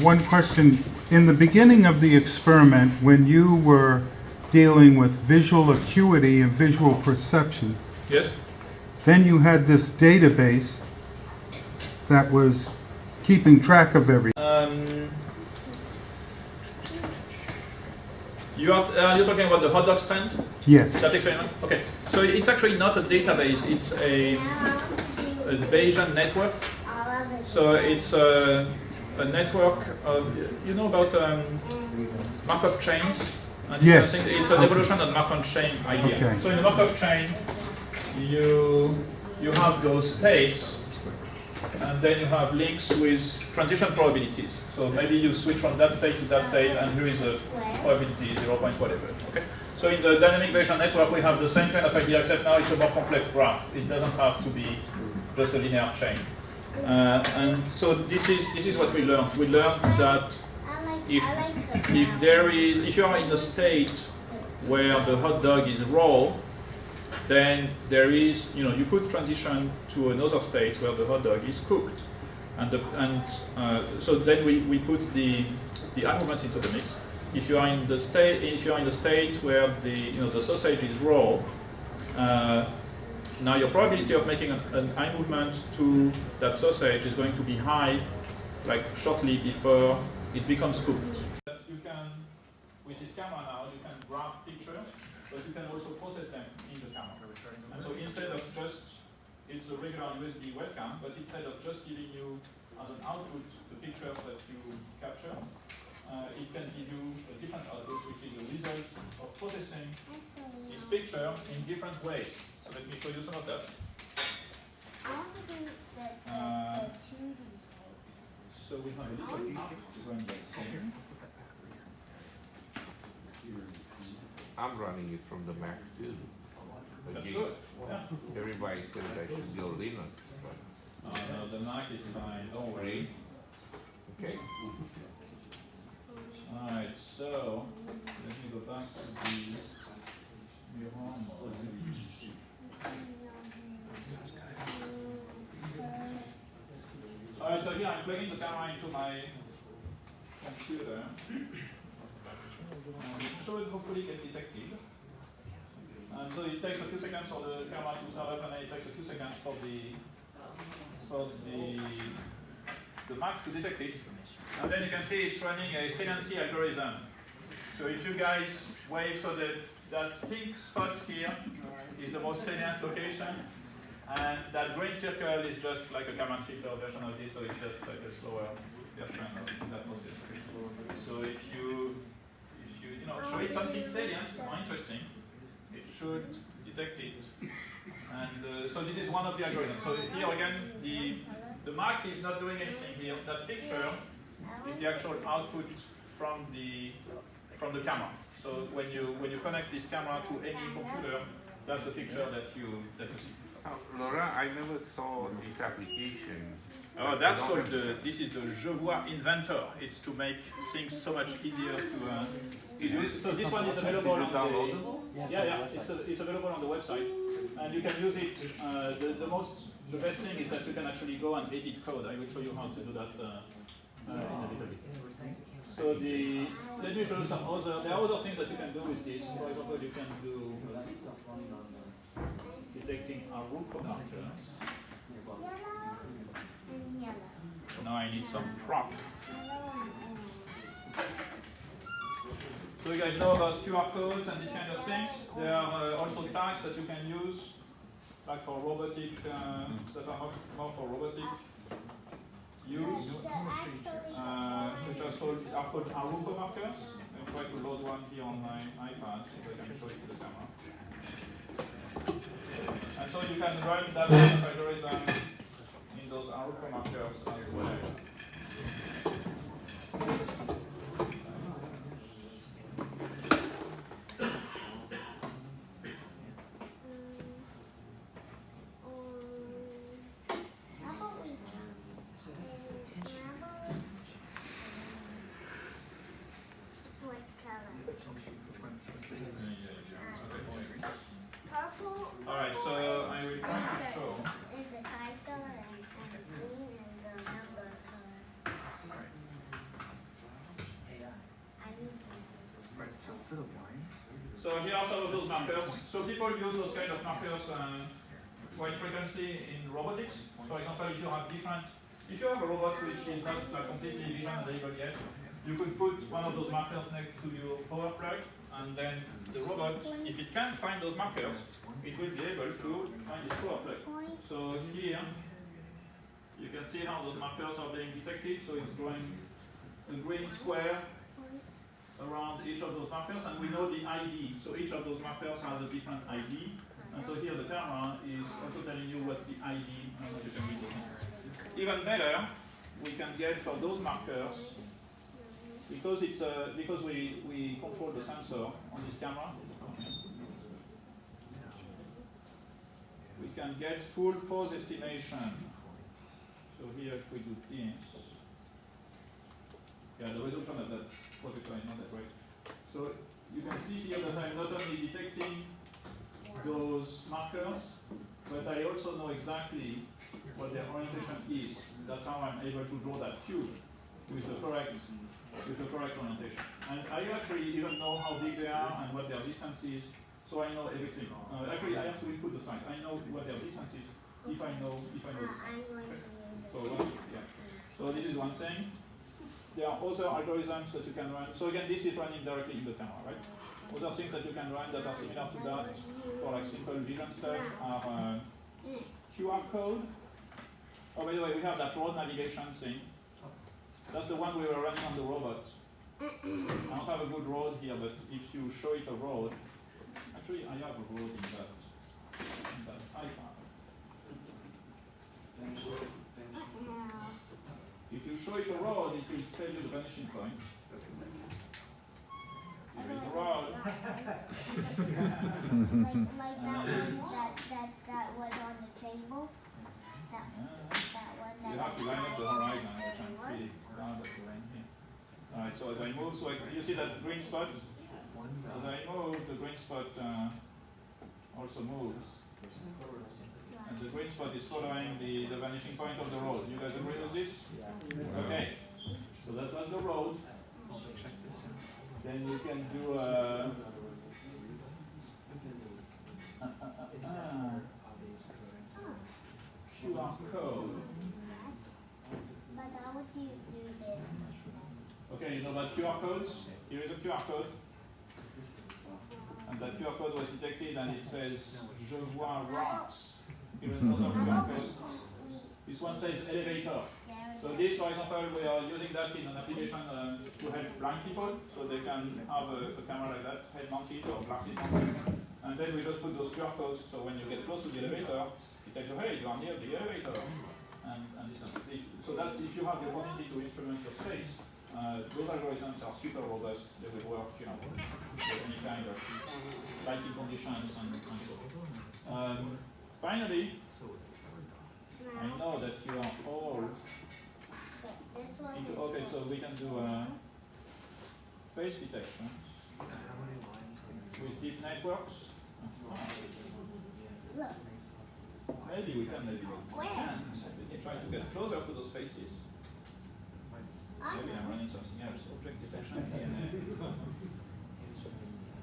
Speaker 2: one question. In the beginning of the experiment, when you were dealing with visual acuity and visual perception,
Speaker 1: Yes?
Speaker 2: then you had this database that was keeping track of everything.
Speaker 1: You're talking about the hot dog stand?
Speaker 2: Yes.
Speaker 1: That experiment? Okay. So it's actually not a database, it's a Bayesian network. So it's a network of, you know about Markov chains? And this kind of
Speaker 2: Yes.
Speaker 1: thing? It's an evolution of Markov chain idea.
Speaker 2: Okay.
Speaker 1: So in the Markov chain, you have those states, and then you have links with transition probabilities. So maybe you switch from that state to that state, and here is a probability 0. Whatever. Okay. So in the dynamic Bayesian network, we have the same kind of idea, except now it's a more complex graph. It doesn't have to be just a linear chain. And so this is what we learned. We learned that if you are in a state where the hot dog is raw, then there is, you could transition to another state where the hot dog is cooked. So then we put the arguments into the mix. If you are in the state where the sausage is raw, now your probability of making an eye movement to that sausage is going to be high, like shortly before it becomes cooked. You can, with this camera now, you can grab pictures, but you can also process them in the camera. And so instead of just, it's a regular USB webcam, but instead of just giving you as an output the pictures that you capture, it can give you a different output, which is a result of processing this picture in different ways. So let me show you some of that. So we have a little app run by here.
Speaker 6: I'm running it from the Mac too.
Speaker 1: That's
Speaker 6: Again,
Speaker 1: good. Yeah.
Speaker 6: everybody says I should go Linux, but
Speaker 1: No, the Mac is fine. Don't worry.
Speaker 6: okay.
Speaker 1: Alright, so let me go back to the mirror mode. Alright, so here I'm plugging the camera into my computer. And it should hopefully get detected. And so it takes a few seconds for the camera to start up, and then it takes a few seconds for the Mac to detect it. And then you can see it's running a saliency algorithm. So if you guys wave so that that pink spot here is the most salient location, and that green circle is just like a Kalman filter version of this, so it's just like a slower version of that process. So if you show it something salient or interesting, it should detect it. And so this is one of the algorithms. So here again, the mark is not doing anything here. That picture is the actual output from the camera. So when you connect this camera to any computer, that's the picture that you see.
Speaker 6: Laura, I never saw this application.
Speaker 1: Oh, that's called this is the JeVois Inventor. It's to make things so much easier to use. So this one is available on the it's available on the website, and you can use it. The best thing is that you can actually go and edit code. I will show you how to do that in a little bit. So let me show you some other. There are other things that you can do with this. For example, you can do detecting Aruko markers. Now I need some prop. So you guys know about QR codes and these kind of things. There are also tags that you can use, like for robotic, that are more for robotic use, which are called Aruko markers. I'll try to load one here on my iPad so I can show it to the camera. And so you can run that kind of algorithm in those Aruko markers as well. Alright, so I will try to show.
Speaker 8: Is the size color and green and the number color.
Speaker 1: So here are some of those markers. So people use those kind of markers quite frequently in robotics. For example, if you have a robot which is not completely vision enabled yet, you could put one of those markers next to your power plug, and then the robot, if it can find those markers, it will be able to find its power plug. So here, you can see how those markers are being detected. So it's drawing a green square around each of those markers, and we know the ID. So each of those markers has a different ID. And so here the camera is also telling you what's the ID and what you can read. Even better, we can get for those markers, because we control the sensor on this camera, we can get full pose estimation. So here if we do this, yeah, the resolution of that projector is not that great. So you can see here that I'm not only detecting those markers, but I also know exactly what their orientation is. That's how I'm able to draw that cube with the correct orientation. And I actually even know how big they are and what their distance is, so I know everything. Actually, I have to input the size. I know what their distance is if I know the size. So this is one thing. There are other algorithms that you can run. So again, this is running directly in the camera, right? Other things that you can run that are similar to that for like simple vision stuff are QR code. Oh, by the way, we have that road navigation thing. That's the one we were running on the robot. I don't have a good road here, but if you show it a road, actually I have a road in that iPad. If you show it a road, it will tell you the vanishing point. Here is the road.
Speaker 8: Like that one that was on the table. That one that
Speaker 1: You have to line up the horizon, which I'm pretty proud of the line here. Alright, so as I move, you see that green spot? As I move, the green spot also moves. And the green spot is following the vanishing point of the road. You guys agree with this? Okay. So that was the road. Then you can do QR code.
Speaker 8: But how would you do this?
Speaker 1: Okay, you know about QR codes? Here is a QR code. And and that QR code was detected, and it says JeVois rocks. Here is another QR code. This one says elevator. So this, for example, we are using that in an application to help blind people, so they can have a camera like that, head mounted or glasses mounted. And then we just put those QR codes, so when you get close to the elevator, it tells you, hey, you are near the elevator. And this kind of thing. So that's if you have the opportunity to instrument your space, those algorithms are super robust. They will work, with any kind of lighting conditions and so. Finally, I know that you are all okay, so we can do face detection with deep networks. Maybe we can, maybe we can't. We can try to get closer to those faces. Maybe I'm running something else. Object detection, DNA.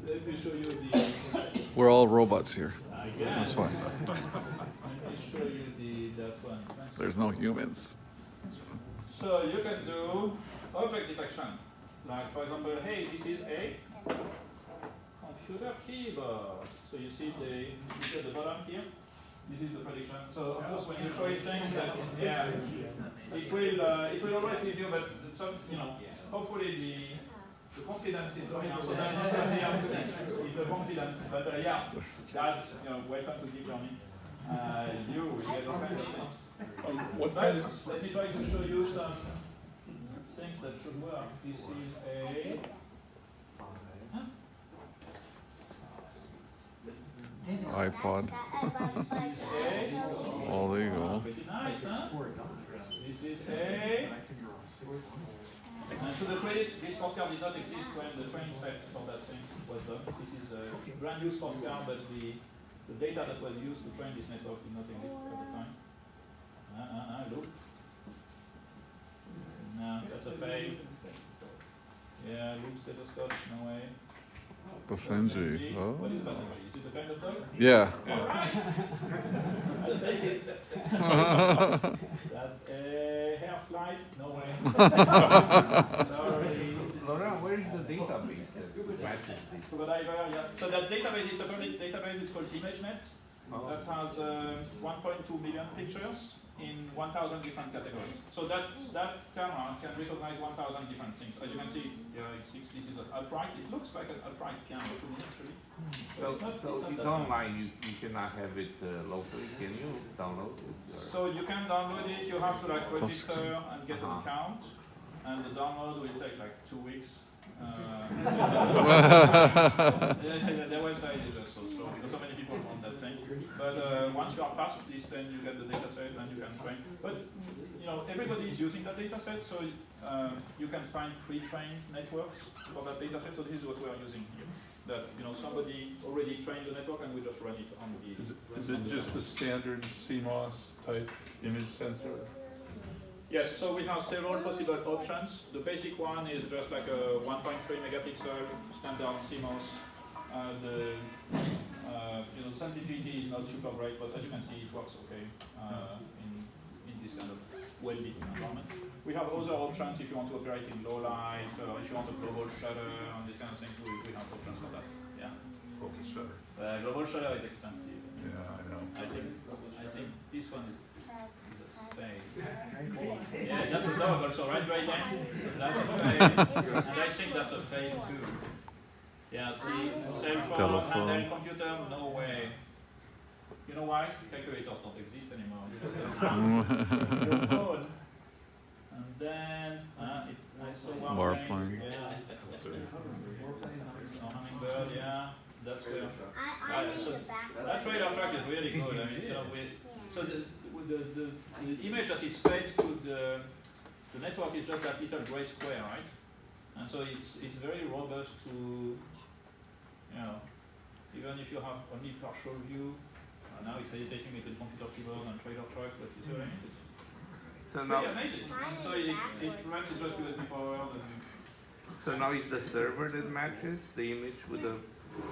Speaker 1: Let me show you the...
Speaker 15: We're all robots here.
Speaker 1: That's
Speaker 15: why.
Speaker 1: Let me show you that one.
Speaker 15: There's no humans.
Speaker 1: So you can do object detection. Like, for example, hey, this is a computer keyboard. So you see the bottom here? This is the prediction. So of course, when you show it things that, yeah, it will always give you, but some, hopefully the confidence is going up. So that's not here is the confidence, but yeah, that's welcome to deep learning. You will get all kinds of things. Let me try to show you some things that should work. This is a
Speaker 15: iPod. Oh, there you go.
Speaker 1: Pretty nice, huh? This is a... And to the credit, this sports car did not exist when the training set for that thing was done. This is a brand new sports car, but the data that was used to train this network did not exist at the time. Look. No, that's a fail. Yeah, look, stethoscope, no way.
Speaker 15: Basenji. Oh.
Speaker 1: What is Basenji? Is it a kind of dog?
Speaker 15: Yeah.
Speaker 1: I'll take it. That's a hair slide? No way. Sorry.
Speaker 6: Laurent, where is the database?
Speaker 1: Scuba diver, yeah. So that database, it's a public database, it's called ImageNet. That has 1.2 million pictures in 1,000 different categories. So that camera can recognize 1,000 different things. As you can see, this is an upright. It looks like an upright piano to me, actually.
Speaker 6: So it's online. You cannot have it locally. Can you download it? Or?
Speaker 1: So you can download it. You have to register and get an account, and the download will take like 2 weeks. Their website is just so because so many people want that thing. But once you are past this, then you get the data set and you can train. But everybody is using that data set, so you can find pre-trained networks for that data set. So this is what we are using here. That somebody already trained the network and we just run it on the.
Speaker 16: Is it just a standard CMOS type image sensor?
Speaker 1: Yes, so we have several possible options. The basic one is just like a 1.3 megapixel standard CMOS. The sensitivity is not super great, but as you can see, it works okay in this kind of well-lit environment. We have other options if you want to operate in low light, or if you want a global shutter, and this kind of thing. We have options for that. Yeah.
Speaker 16: Global shutter.
Speaker 1: Global shutter is expensive.
Speaker 16: Yeah, I know.
Speaker 1: I think this one is a fail. Yeah, that's a dog also, right, Drayden? That's a fail. And I think that's a fail too. Yeah, see, cell phone, handheld computer, no way. You know why? Calculators don't exist anymore. You just have your phone. And then, it's nice.
Speaker 15: Warplane.
Speaker 1: Yeah. Hummingbird, yeah. That's where. That radar track is really good. I mean, so the image that is fed to the network is just that little gray square, right? And so it's very robust to, even if you have only partial view. Now it's editating with the computer keyboard and radar track, but it's very pretty amazing. So it runs it just USB power.
Speaker 6: So now it's the server that matches the image with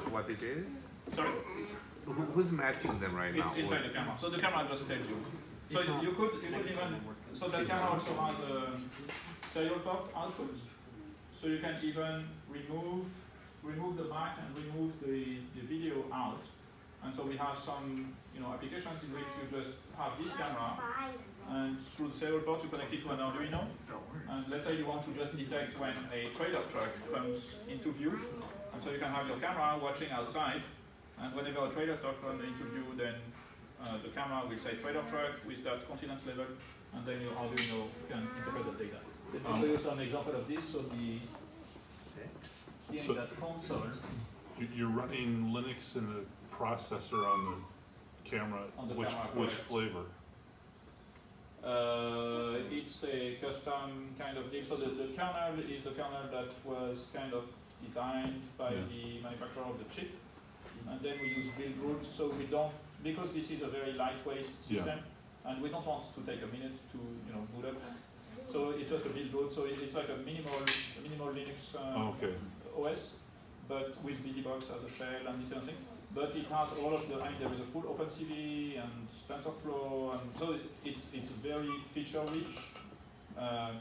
Speaker 6: what it is?
Speaker 1: Sorry?
Speaker 6: Who's matching them right now?
Speaker 1: It's inside the camera. So the camera just tells you. So you could even, so the camera also has a serial port output. So you can even remove remove the back and remove the video out. And so we have some applications in which you just have this camera, and through the serial port you connect it to an Arduino. And let's say you want to just detect when a trailer truck comes into view. And so you can have your camera watching outside, and whenever a trailer truck comes into view, then the camera will say trailer truck with that confidence level, and then your Arduino can interpret the data. Let me show you some example of this. So here in that console,
Speaker 16: You're running Linux in the processor on the camera. Which flavor?
Speaker 1: It's a custom kind of deal. So the kernel is the kernel that was kind of designed by the manufacturer of the chip. And then we use build root, so we don't, because this is a very lightweight system, and we don't want to take a minute to boot up. So it's just a build root, so it's like a minimal Linux OS, but with BusyBox as a shell and this kind of thing. But it has all of the, there is a full OpenCV and TensorFlow, and so it's very feature rich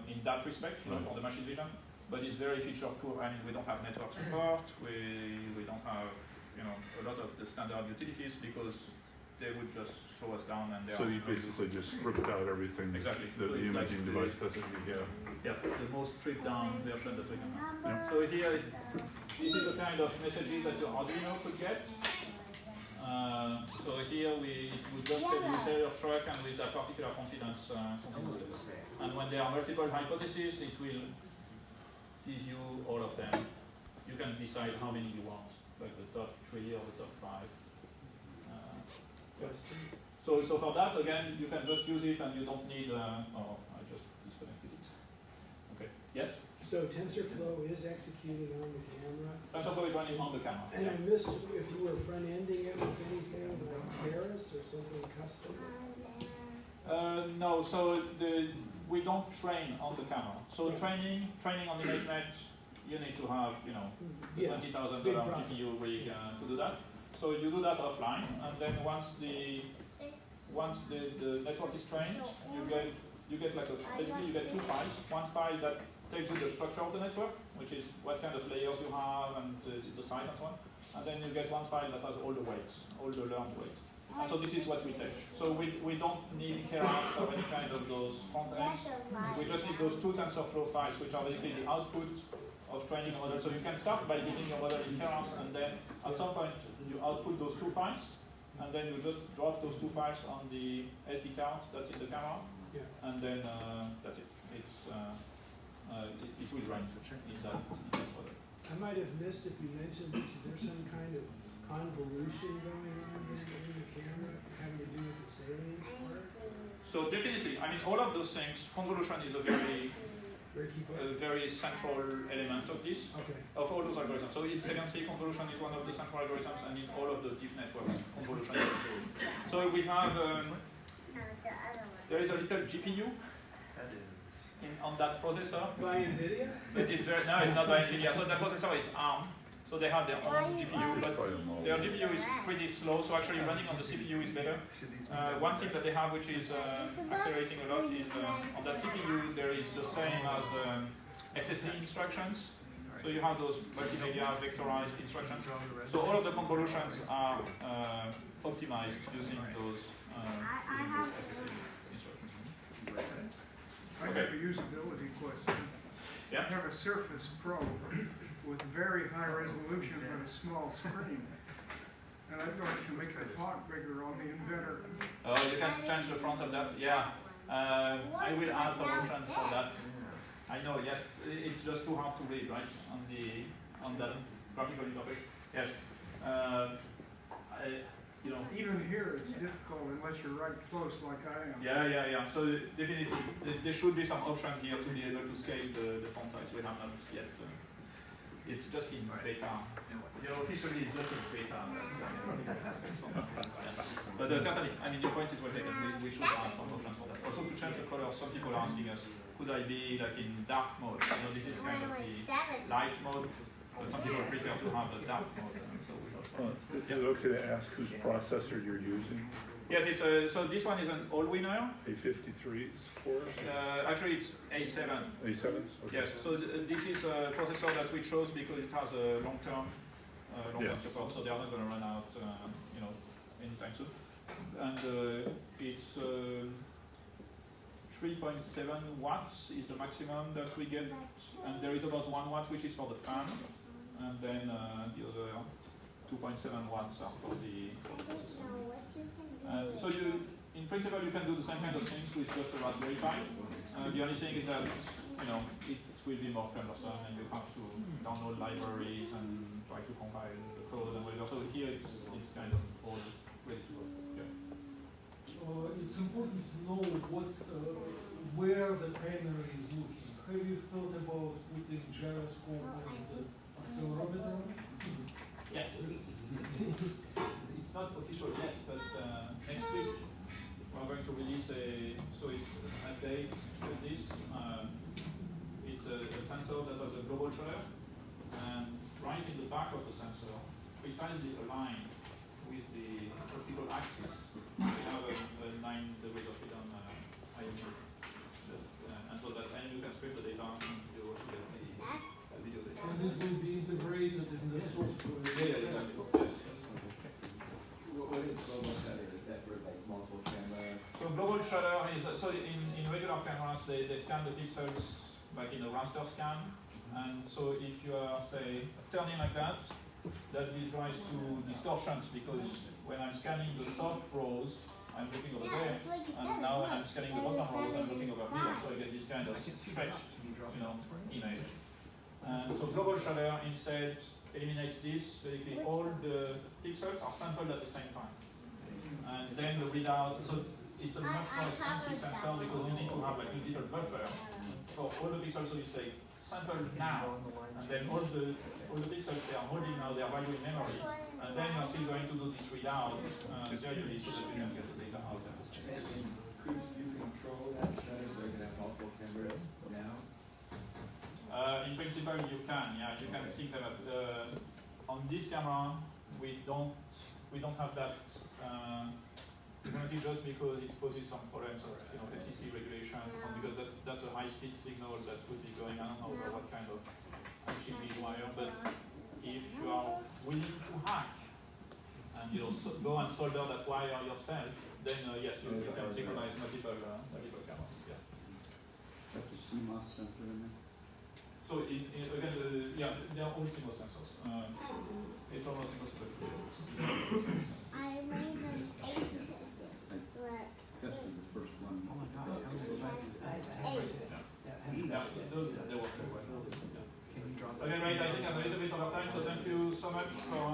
Speaker 1: in that respect, for the machine vision. But it's very feature poor. We don't have network support. We don't have a lot of the standard utilities because they would just slow us down. And
Speaker 16: so you basically just stripped out everything.
Speaker 1: Exactly.
Speaker 16: The imaging device doesn't.
Speaker 1: Yeah, the most stripped down version that we can have. So here, this is the kind of messages that your Arduino could get. So here we just tell you tell your truck and with that particular confidence. And when there are multiple hypotheses, it will give you all of them. You can decide how many you want, like the top 3 or the top 5. So for that, again, you can just use it and you don't need, oh, I just disconnected it. Okay, yes?
Speaker 9: So TensorFlow is executed on the camera?
Speaker 1: TensorFlow is running on the camera.
Speaker 9: And I missed if you were front-ending it with anything like Keras or something custom?
Speaker 1: No, so we don't train on the camera. So training on ImageNet, you need to have, $20,000 GPU rig to do that. So you do that offline, and then once the network is trained, you get like basically you get 2 files. One file that tells you the structure of the network, which is what kind of layers you have and the size and so on. And then you get one file that has all the weights, all the learned weights. And so this is what we take. So we don't need Keras or any kind of those front ends. We just need those 2 TensorFlow files, which are basically the output of training a model. So you can start by building your model in Keras, and then at some point you output those 2 files, and then you just drop those 2 files on the SD card that's in the camera, and then that's it. It will run in that model.
Speaker 9: I might have missed if you mentioned this. Is there some kind of convolution going on in the camera having to do with the salience part?
Speaker 1: So definitely, all of those things, convolution is a very central element of this, of all those algorithms. So in second-C, convolution is one of the central algorithms, and in all of the deep networks, convolution is also. So we have, there is a little GPU on that processor.
Speaker 9: By NVIDIA?
Speaker 1: But it's no, it's not by NVIDIA. So the processor is ARM. So they have their own GPU, but their GPU is pretty slow, so actually running on the CPU is better. One thing that they have which is accelerating a lot is on that CPU there is the same as SSE instructions. So you have those multimedia vectorized instructions. So all of the convolutions are optimized using those SSE instructions.
Speaker 17: I have a usability question.
Speaker 1: Yeah?
Speaker 17: I have a Surface Pro with very high resolution but a small screen. And I'd like to make the font bigger on the Inventor.
Speaker 1: Oh, you can change the front of that? Yeah. I will add some options for that. I know, yes. It's just too hard to read, right? On that graphical interface. Yes.
Speaker 17: Even here it's difficult unless you're right close like I am.
Speaker 1: Yeah. So definitely there should be some option here to be able to scale the font size. We have not yet. It's just in beta. Officially it's just in beta. But certainly, your point is well taken. We should add some options for that. Also to change the color, some people are asking us, could I be like in dark mode? This is kind of the light mode, but some people prefer to have the dark mode.
Speaker 16: Is it okay to ask whose processor you're using?
Speaker 1: Yes, it's so this one is an all-winner.
Speaker 16: A53s for us?
Speaker 1: Actually, it's A7.
Speaker 16: A7s? Okay.
Speaker 1: Yes, so this is a processor that we chose because it has a long-term
Speaker 16: Yes.
Speaker 1: support, so they are not going to run out, anytime soon. And it's 3.7 watts is the maximum that we get, and there is about 1 watt which is for the fan, and then the other 2.7 watts are for the processor. So in principle, you can do the same kind of things with just a Raspberry Pi. The only thing is that, it will be more cumbersome and you have to download libraries and try to compile the code and whatever. So here it's kind of all ready to go. Yeah.
Speaker 13: It's important to know where the camera is looking. Have you thought about putting gyroscope and accelerometer?
Speaker 1: Yes. It's not official yet, but next week we're going to release so it's a date with this. It's a sensor that has a global shutter, and right in the back of the sensor, precisely aligned with the vertical axis, we have a 9 degrees of freedom IMU. And so that and you can stream the data and you also get the video data.
Speaker 13: And it will be integrated in the software.
Speaker 1: Yeah, exactly.
Speaker 7: What is global shutter? Is that for like multiple camera?
Speaker 1: So global shutter is, so in regular cameras, they scan the pixels like in a raster scan. And so if you are, say, turning like that gives rise to distortions, because when I'm scanning the top rows, I'm looking over there, and now when I'm scanning the bottom rows, I'm looking over here, so I get this kind of stretched, image. And so global shutter instead eliminates this. Basically, all the pixels are sampled at the same time, and then the readout. So it's a much more expensive sensor because you need to have like a little buffer for all the pixels. So you say sampled now, and then all the pixels they are holding now, they are value in memory, and then you're still going to do this readout serially so that you can get the data out of it.
Speaker 7: Could you control that shutter so you can have multiple cameras now?
Speaker 1: In principle, you can. Yeah, you can sync them up. On this camera, we don't have that. Just because it poses some problems of FCC regulations, because that's a high-speed signal that would be going, I don't know over what kind of HTTP wire, but if you are willing to hack and go and solder that wire yourself, then yes, you can synchronize multiple cameras. Yeah.
Speaker 4: That's a CMOS sensor in there.
Speaker 1: So again, yeah, they are all CMOS sensors. It's almost impossible.
Speaker 8: I made an 8.
Speaker 4: That's the first one.
Speaker 8: Oh my God.
Speaker 1: Yeah, those, they work very well. Okay, right, I think I'm a little bit over time, so thank you so much for